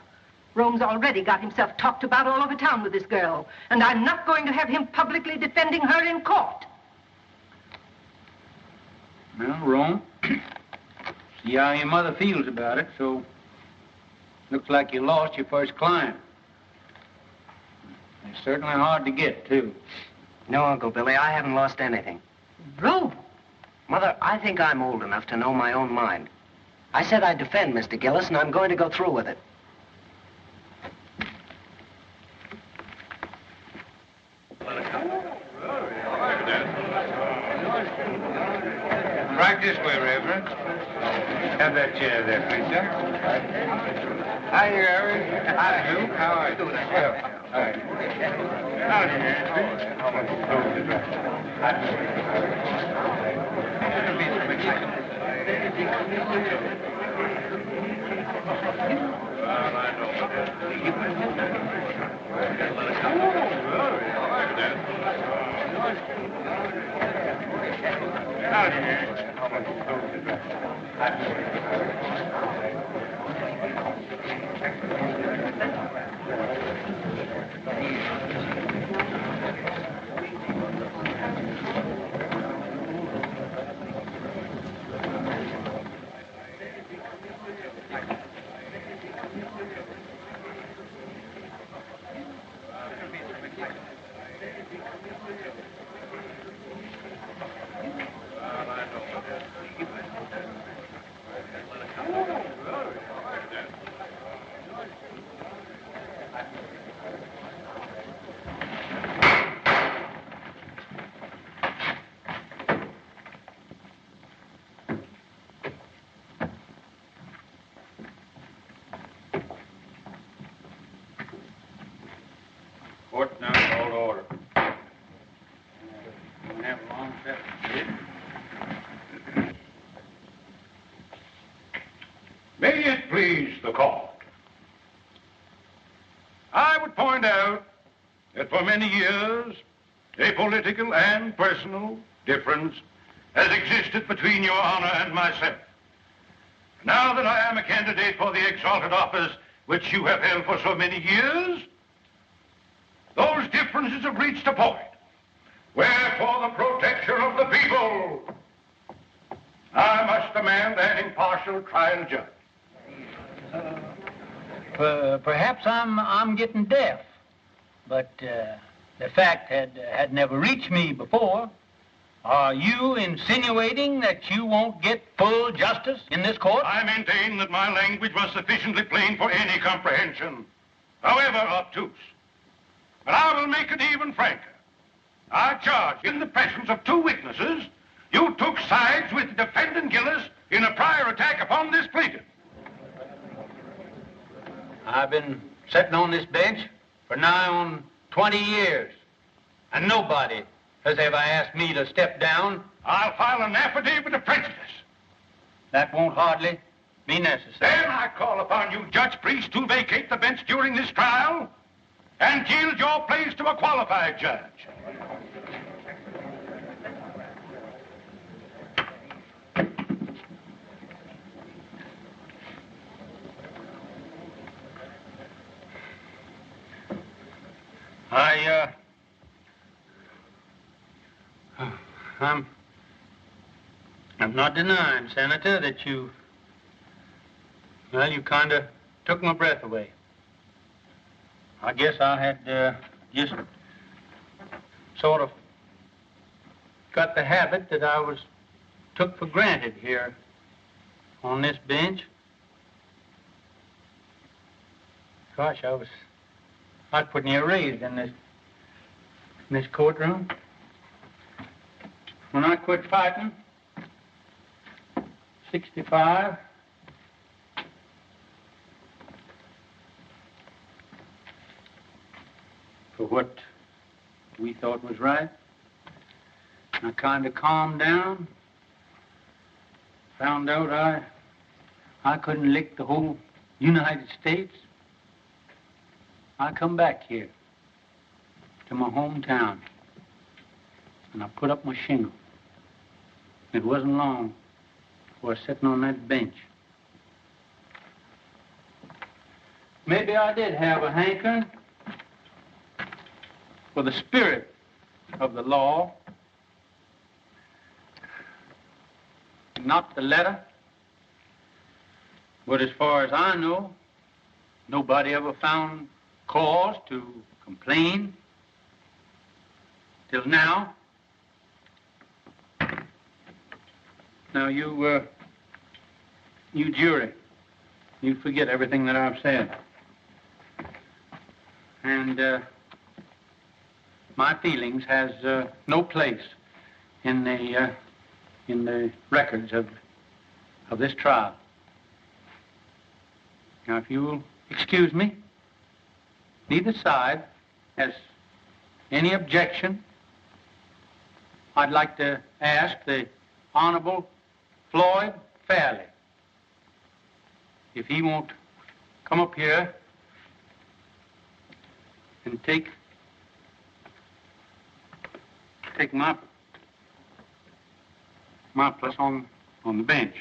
Rome's already got himself talked about all over town with this girl, and I'm not going to have him publicly defending her in court. Well, Rome, see how your mother feels about it, so looks like you lost your first client. It's certainly hard to get, too. No, Uncle Billy, I haven't lost anything. Rome? Mother, I think I'm old enough to know my own mind. I said I'd defend Mr. Gillis, and I'm going to go through with it. Right this way, Reverend. Have that chair there, please, sir. Hi, Irvin. Hi, Luke. How are you? Well, all right. the court. I would point out that for many years, a political and personal difference has existed between your honor and myself. Now that I am a candidate for the exalted office which you have held for so many years, those differences have reached a point where, for the protection of the people, I must demand an impartial trial judge. Perhaps I'm getting deaf, but the fact had never reached me before. Are you insinuating that you won't get full justice in this court? I maintain that my language was sufficiently plain for any comprehension, however obtuse. But I will make it even franker. I charge, in the presence of two witnesses, you took sides with defendant Gillis in a prior attack upon this plaintiff. I've been sitting on this bench for nigh on 20 years, and nobody has ever asked me to step down. I'll file an affidavit of prejudice. That won't hardly be necessary. Then I call upon you, Judge Priest, to vacate the bench during this trial and yield your place to a qualified judge. I'm not denying, Senator, that you kind of took my breath away. I guess I had just sort of got the habit that I was took for granted here on this bench. Gosh, I was pretty near raised in this courtroom. When I quit fighting, 65, for what we thought was right, I kind of calmed down, found out I couldn't lick the whole United States. I come back here to my hometown, and I put up my shingle. It wasn't long before I was sitting on that bench. Maybe I did have a hankering for the spirit of the law, not the letter. But as far as I know, nobody ever found cause to complain till now. Now, you jury, you forget everything that I've said. And my feelings has no place in the records of this trial. Now, if you will excuse me, neither side has any objection. I'd like to ask the Honorable Floyd Fairley if he won't come up here and take my place on the bench.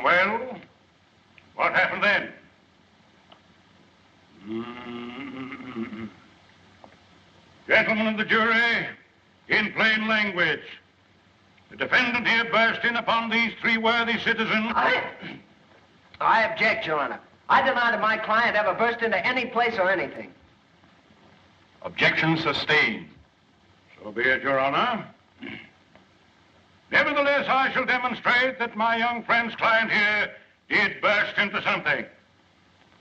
Well, what happened then? Gentlemen of the jury, in plain language, the defendant here burst in upon these three worthy citizens. I object, Your Honor. I deny that my client ever burst into any place or anything. Objection sustained. So be it, Your Honor. Nevertheless, Nevertheless, I shall demonstrate that my young friend's client here did burst into something.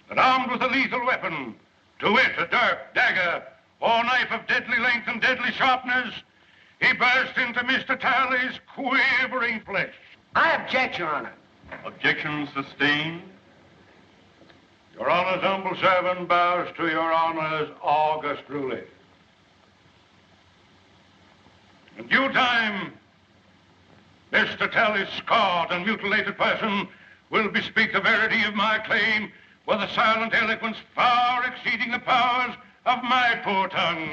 That armed with a lethal weapon, to wit, a dirk, dagger, or knife of deadly length and deadly sharpness, he burst into Mr. Talley's quivering flesh. I object, Your Honor. Objection sustained. Your Honor's humble servant bows to Your Honor's august ruling. In due time, Mr. Talley's scarred and mutilated person will bespeak the verity of my claim with a silent eloquence far exceeding the powers of my poor tongue.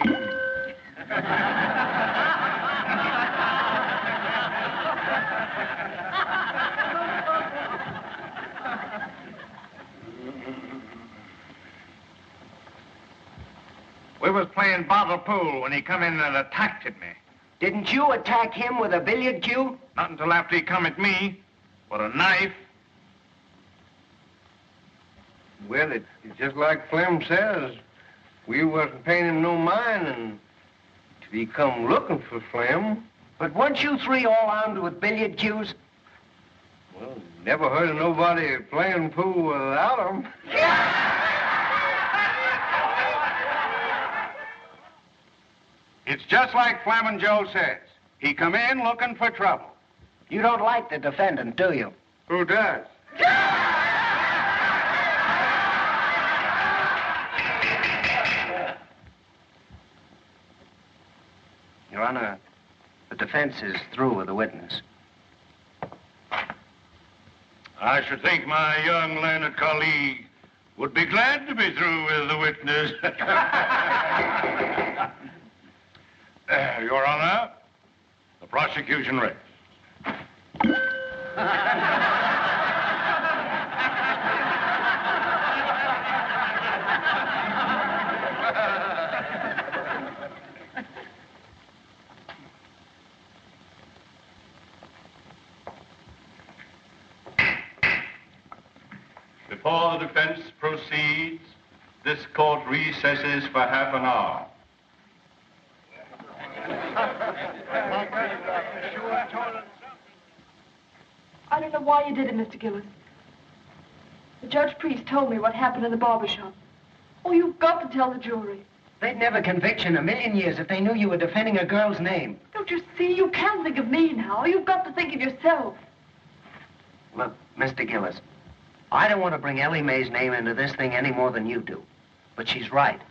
We was playing bottle pool when he come in and attacked at me. Didn't you attack him with a billiard cue? Not until after he come at me with a knife. Well, it's just like Flem says. We wasn't paying him no mind, and he come looking for Flem. But weren't you three all armed with billiard cues? Well, never heard of nobody playing pool without him. It's just like Flamin' Joe says. He come in looking for trouble. You don't like the defendant, do you? Who does? Your Honor, the defense is through with the witness. I should think my young learned colleague would be glad to be through with the witness. Your Honor, the prosecution rests. Before the defense proceeds, this court recesses for half an hour. I don't know why you did it, Mr. Gillis. The Judge Priest told me what happened in the barber shop. Oh, you've got to tell the jury. They'd never convict you in a million years if they knew you were defending a girl's name. Don't you see? You can't think of me now. You've got to think of yourself. Look, Mr. Gillis, I don't want to bring Ellie Mae's name into this thing any more than you do. But she's right.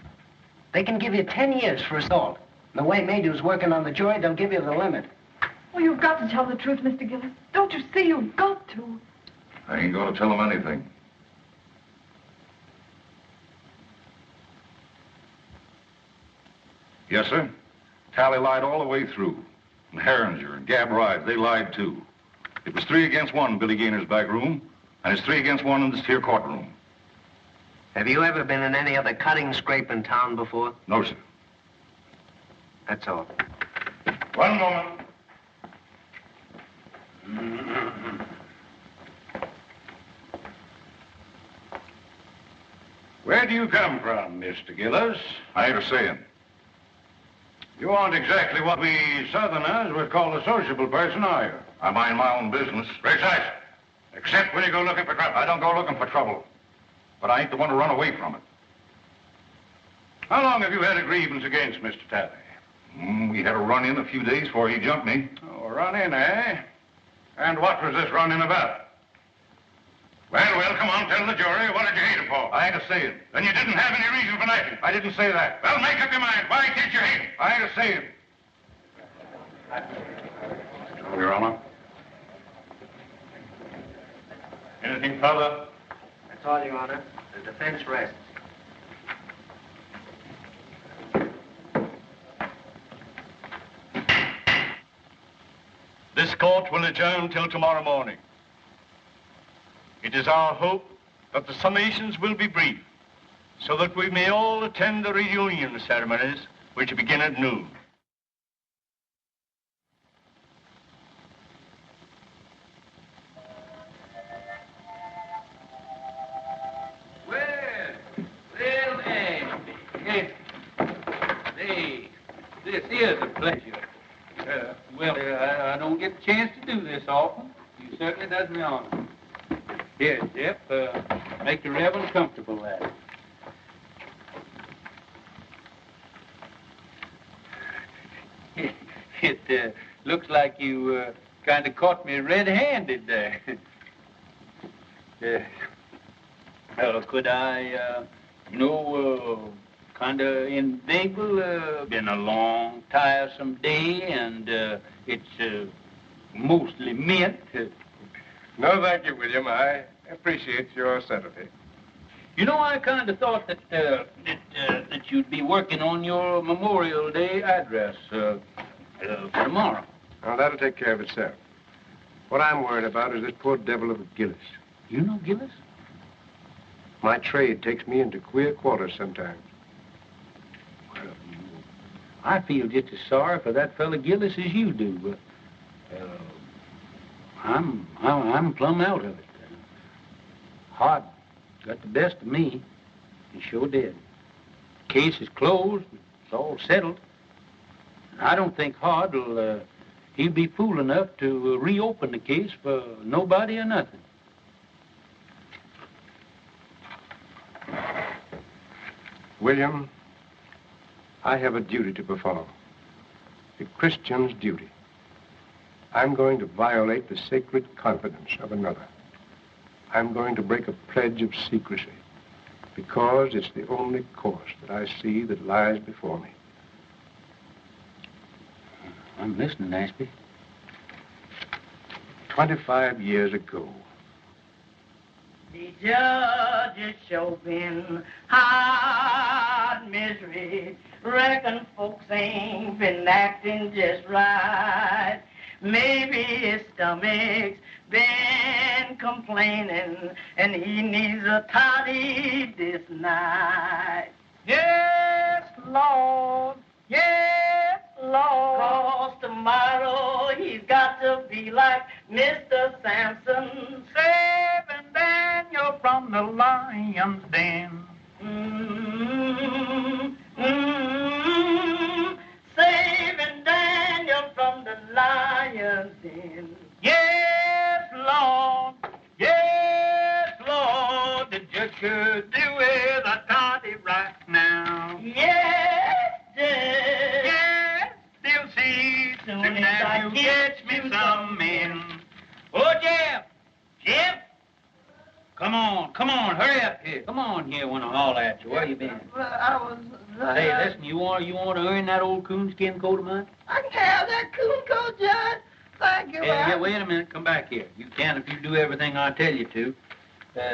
They can give you 10 years for assault. And the way Maydew's working on the jury, they'll give you the limit. Oh, you've got to tell the truth, Mr. Gillis. Don't you see? You've got to. I ain't going to tell him anything. Yes, sir. Tally lied all the way through. And Herringer and Gab Rides, they lied too. It was 3 against 1 in Billy Gaynor's back room, and it's 3 against 1 in this here courtroom. Have you ever been in any other cutting scrape in town before? No, sir. That's all. One moment. Where do you come from, Mr. Gillis? I ain't a saying. You aren't exactly what we Southerners would call a sociable person, are you? I mind my own business. Precisely. Except when you go looking for trouble. I don't go looking for trouble. But I ain't the one to run away from it. How long have you had a grievance against Mr. Talley? We had a run-in a few days before he jumped me. Oh, a run-in, eh? And what was this run-in about? Well, come on, tell the jury. What did you hate him for? I ain't a saying. Then you didn't have any reason for knifing. I didn't say that. Well, make up your mind. Why did you hate him? I ain't a saying. Your Honor. Anything further? That's all, Your Honor. The defense rests. This court will adjourn till tomorrow morning. It is our hope that the summations will be brief, so that we may all attend the reunion ceremonies, which begin at noon. Yes. This is a pleasure. I don't get the chance to do this often. You certainly does me honor. Here, Jeff, make the Reverend comfortable, lad. It looks like you kind of caught me red-handed there. Could I, kind of inveigle? Been a long, tiresome day, and it's mostly mint. No, thank you, William. I appreciate your subtlety. You know, I kind of thought that that you'd be working on your Memorial Day address for tomorrow. Well, that'll take care of itself. What I'm worried about is this poor devil of a Gillis. You know Gillis? My trade takes me into queer quarters sometimes. Well, I feel just as sorry for that fella Gillis as you do, but I'm plumb out of it. Hart got the best of me. He sure did. Case is closed. It's all settled. I don't think Hart will, he'll be fool enough to reopen the case for nobody or nothing. William, I have a duty to perform. A Christian's duty. I'm going to violate the sacred confidence of another. I'm going to break a pledge of secrecy because it's the only course that I see that lies before me. I'm listening, Ashby. 25 years ago. The judge is showing hard misery. Reckon folks ain't been acting just right. Maybe his stomach's been complaining and he needs a toddy this night. Yes, Lord. Yes, Lord. 'Cause tomorrow he's got to be like Mr. Samson, saving Daniel from the lion's den. Saving Daniel from the lion's den. Yes, Lord. Yes, Lord. The judge could do with a toddy right now. Yes, Judge. Yes, they'll see soon as you get me some men. Oh, Jeff. Jeff. Come on, hurry up here. Come on here when I holler at you. Where you been? Well, I was... Hey, listen, you want to earn that old coonskin coat of mine? I can have that coon coat, Judge. Thank you. Yeah, wait a minute. Come back here. You can if you do everything I tell you to.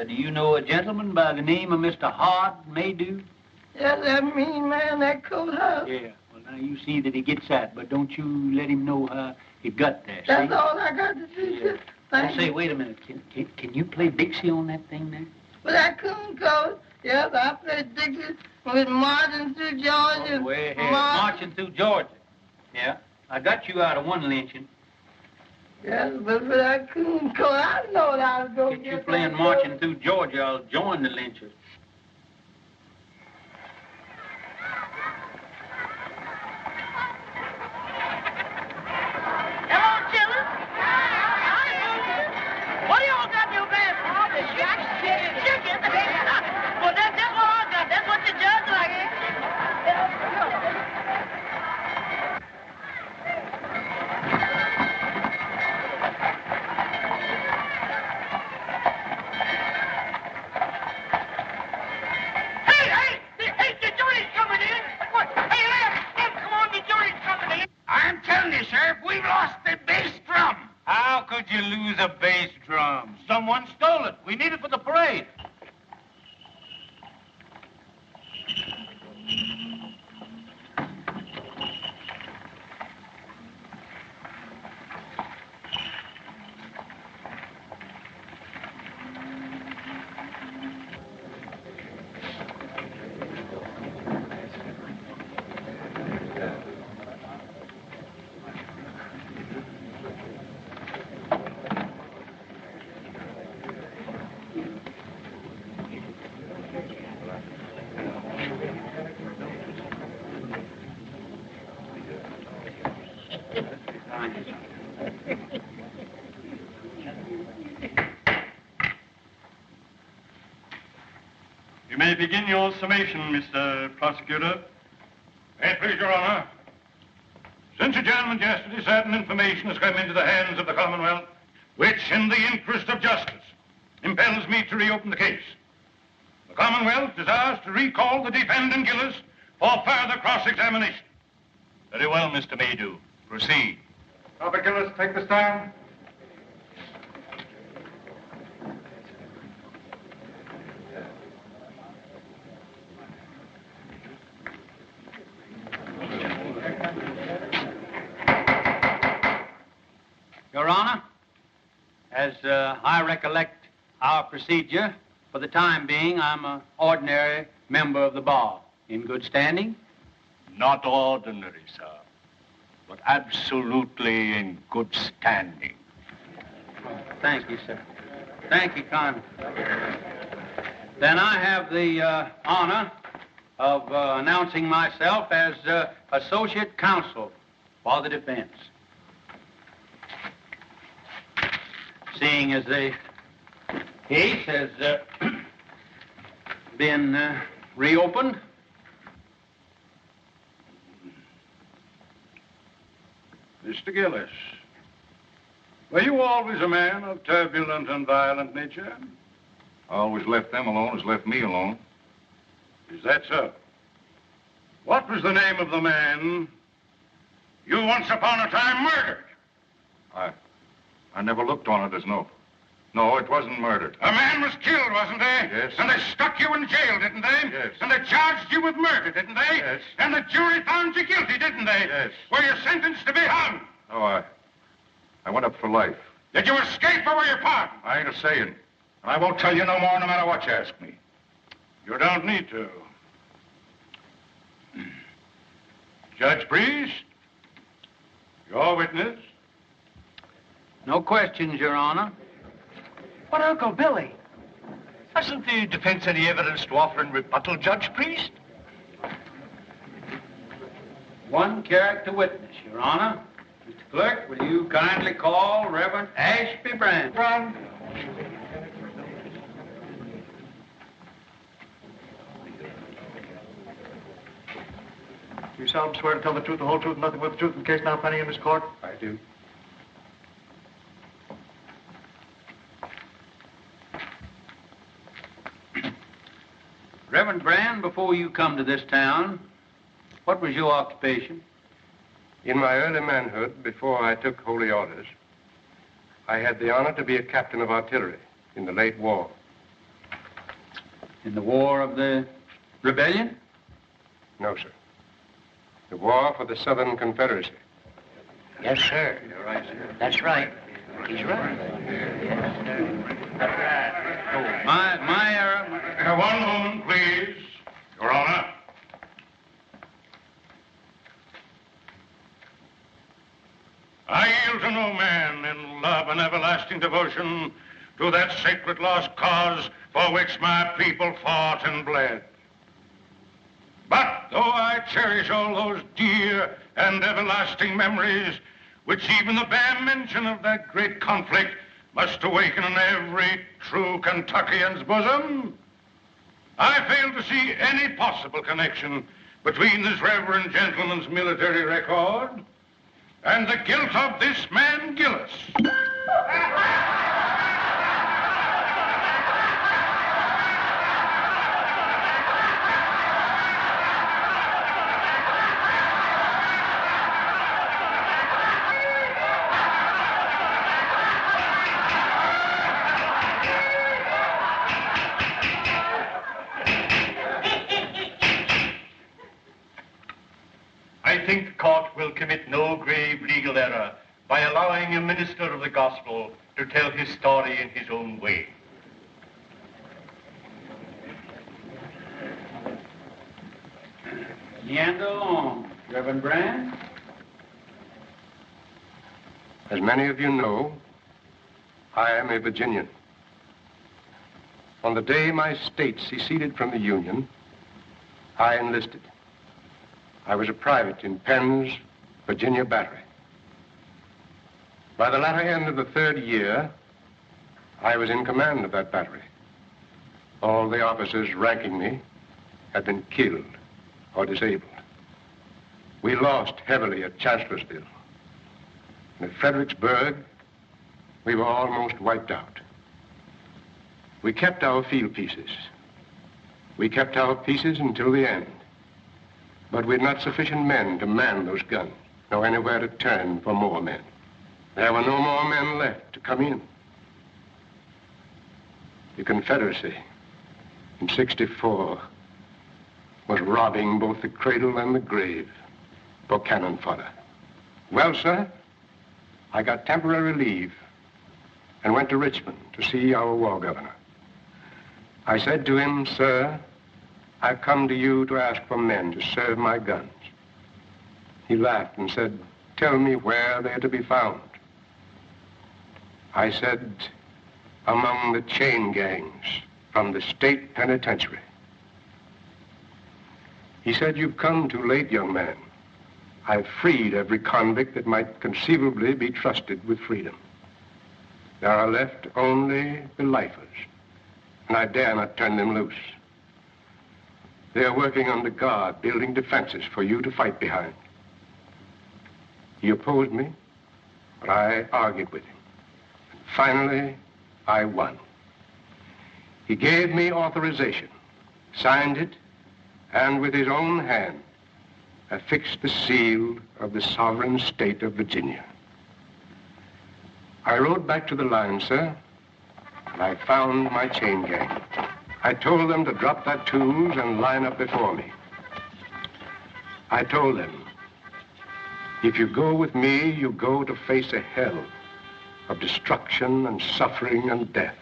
Do you know a gentleman by the name of Mr. Hart Maydew? Yes, that mean man, that coat house. Yeah. Well, now you see that he gets that, but don't you let him know how he got there, That's see? all I got to do, Yeah. Thank Say, you. wait a minute. Can you play Dixie on that thing there? With that coon coat, yes, I played Dixie with Marching Through Georgia. Oh, way ahead. Marching Through Georgia. Yeah. I got you out of one lynching. Yes, but for that coon coat, I know that I was going to Get you playing Marching Through Georgia, I'll join the lynchers. Hello, children. What do y'all got in your basket? Oh, the chicken. Well, that's what I got. That's what the judge likes. Hey, the jury's coming in. What? Hey, Lamb, come on, the jury's coming in. I'm telling you, Sheriff, we've lost the bass drum. How could you lose a bass drum? Someone stole it. We need it for the parade. You may begin your summation, Mr. Prosecutor. May it please your honor. Since adjournment yesterday, certain information has come into the hands of the Commonwealth, which, in the interest of justice, impels me to reopen the case. The Commonwealth desires to recall the defendant Gillis for further cross-examination. Very well, Mr. Maydew. Proceed. Robert Gillis, take the stand. Your Honor, as I recollect our procedure, for the time being, I'm an ordinary member of the bar. In good standing? Not ordinary, sir, but absolutely in good standing. Thank you, sir. Thank you kindly. Then I have the honor of announcing myself as Associate Counsel for the defense. Seeing as the case has been reopened, Mr. Gillis, were you always a man of turbulent and violent nature? I always left them alone as left me alone. Is that so? What was the name of the man you once upon a time murdered? I never looked on it as no, it wasn't murder. A man was killed, wasn't he? Yes. And they stuck you in jail, didn't they? Yes. And they charged you with murder, didn't they? Yes. And the jury found you guilty, didn't they? Yes. Were you sentenced to be hung? No, I went up for life. Did you escape or were you pardoned? I ain't a saying. And I won't tell you no more no matter what you ask me. You don't need to. Judge Priest, your witness. no questions, Your Honor. But, Uncle Billy, hasn't the defense any evidence to offer in rebuttal, Judge Priest? One character witness, Your Honor. Mr. Clerk, will you kindly call Reverend Ashby Brand? You solemnly swear to tell the truth, the whole truth, and nothing but the truth in the case now pending in this court? I do. Reverend Brand, before you come to this town, what was your occupation? In my early manhood, before I took holy orders, I had the honor to be a captain of artillery in the late war. In the War of the Rebellion? No, sir. The war for the Southern Confederacy. Yes, sir. You're right, sir. That's right. He's right. My error. One moment, please, Your Honor. I yield to no man in love and everlasting devotion to that sacred lost cause for which my people fought and bled. But though I cherish all those dear and everlasting memories, which even the bare mention of that great conflict must awaken in every true Kentuckian's bosom, I fail to see any possible connection between this reverend gentleman's military record and the guilt of this man, Gillis. I think the court will commit no grave legal error by allowing a minister of the gospel to tell his story in his own way. Meander along, Reverend Brand. As many of you know, I am a Virginian. On the day my state seceded from the Union, I enlisted. I was a private in Penn's Virginia Battery. By the latter end of the 3rd year, I was in command of that battery. All the officers ranking me had been killed or disabled. We lost heavily at Chancellorsville. And at Fredericksburg, we were almost wiped out. We kept our field pieces. We kept our pieces until the end. But we had not sufficient men to man those guns, nor anywhere to turn for more men. There were no more men left to come in. The Confederacy in '64 was robbing both the cradle and the grave for cannon fodder. Well, sir, I got temporary leave and went to Richmond to see our war governor. I said to him, "Sir, I've come to you to ask for men to serve my guns." He laughed and said, "Tell me where they're to be found." I said, "Among the chain gangs from the state penitentiary." He said, "You've come too late, young man. I've freed every convict that might conceivably be trusted with freedom. There are left only the lifers, and I dare not turn them loose. They're working under guard, building defenses for you to fight behind." He opposed me, but I argued with him. And finally, I won. He gave me authorization, signed it, and with his own hand, affixed the seal of the sovereign state of Virginia. I rode back to the line, sir, and I found my chain gang. I told them to drop their tools and line up before me. I told them, if you go with me, you go to face a hell of destruction and suffering and death.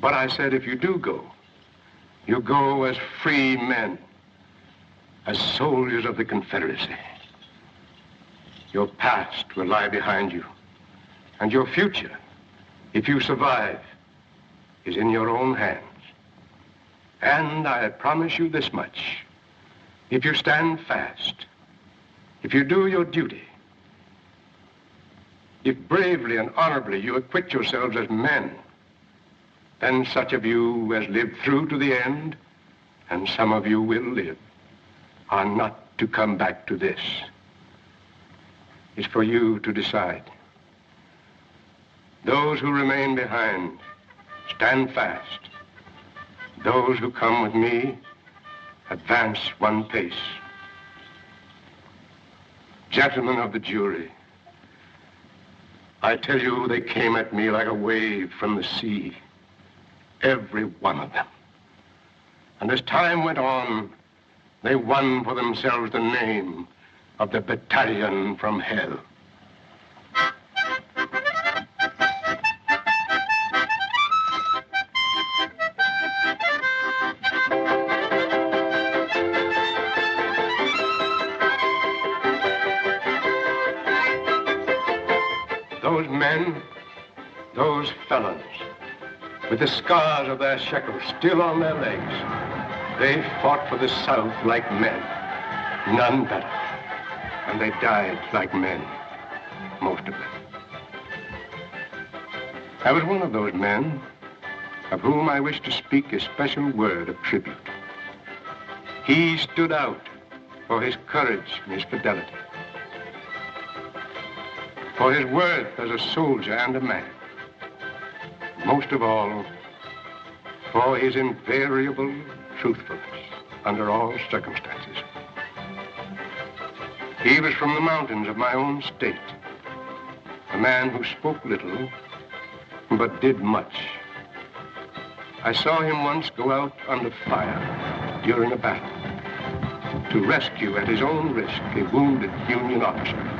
But I said, if you do go, you go as free men, as soldiers of the Confederacy. Your past will lie behind you, and your future, if you survive, is in your own hands. And I promise you this much. If you stand fast, if you do your duty, if bravely and honorably you acquit yourselves as men, then such of you as live through to the end, and some of you will live, are not to come back to this. It's for you to decide. Those who remain behind, stand fast. Those who come with me, advance one pace. Gentlemen of the jury, I tell you, they came at me like a wave from the sea, every one of them. And as time went on, they won for themselves the name of the battalion from hell. Those men, those felons, with the scars of their shekels still on their legs, they fought for the South like men, none better. And they died like men, most of them. I was one of those men of whom I wish to speak a special word of tribute. He stood out for his courage and his fidelity, for his worth as a soldier and a man. Most of all, for his invariable truthfulness under all circumstances. He was from the mountains of my own state, a man who spoke little, but did much. I saw him once go out under fire during a battle to rescue at his own risk a wounded Union officer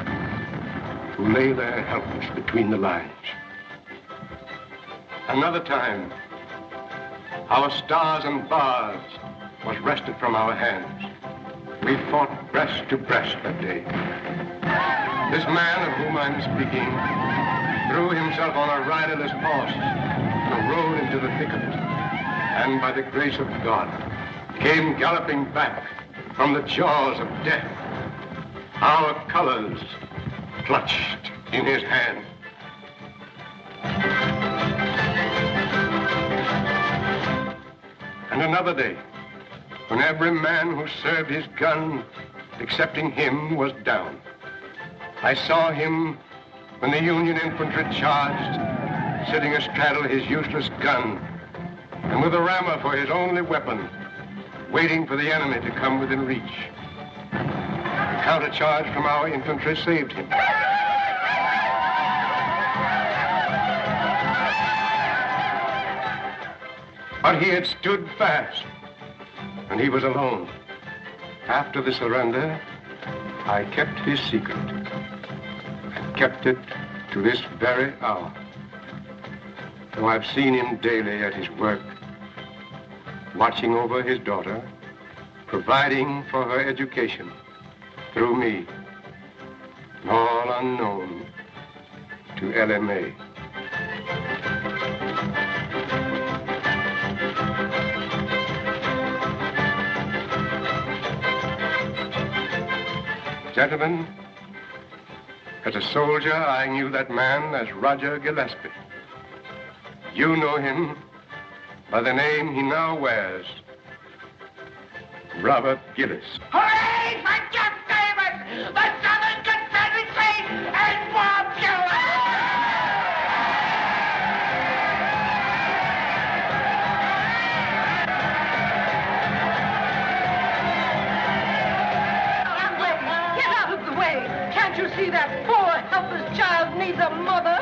who lay there helpless between the lines. Another time, our stars and bars was wrested from our hands. We fought breast to breast that day. This man of whom I'm speaking threw himself on a riderless horse and rode into the thick of it, and by the grace of God, came galloping back from the jaws of death, our colors clutched in his hand. And another day, when every man who served his gun, excepting him, was down, I saw him when the Union infantry charged, sitting astraddle his useless gun, and with a rammer for his only weapon, waiting for the enemy to come within reach. A countercharge from our infantry saved him. But he had stood fast, and he was alone. After the surrender, I kept his secret, and kept it to this very hour. Though I've seen him daily at his work, watching over his daughter, providing for her education through me, all unknown to LMA. Gentlemen, as a soldier, I knew that man as Roger Gillespie. You know him by the name he now wears, Robert Gillis. Hooray for Jeff Davis, the Southern Confederacy, and Bob Gillis! Get out of the way! Can't you see that poor, helpless child needs a mother?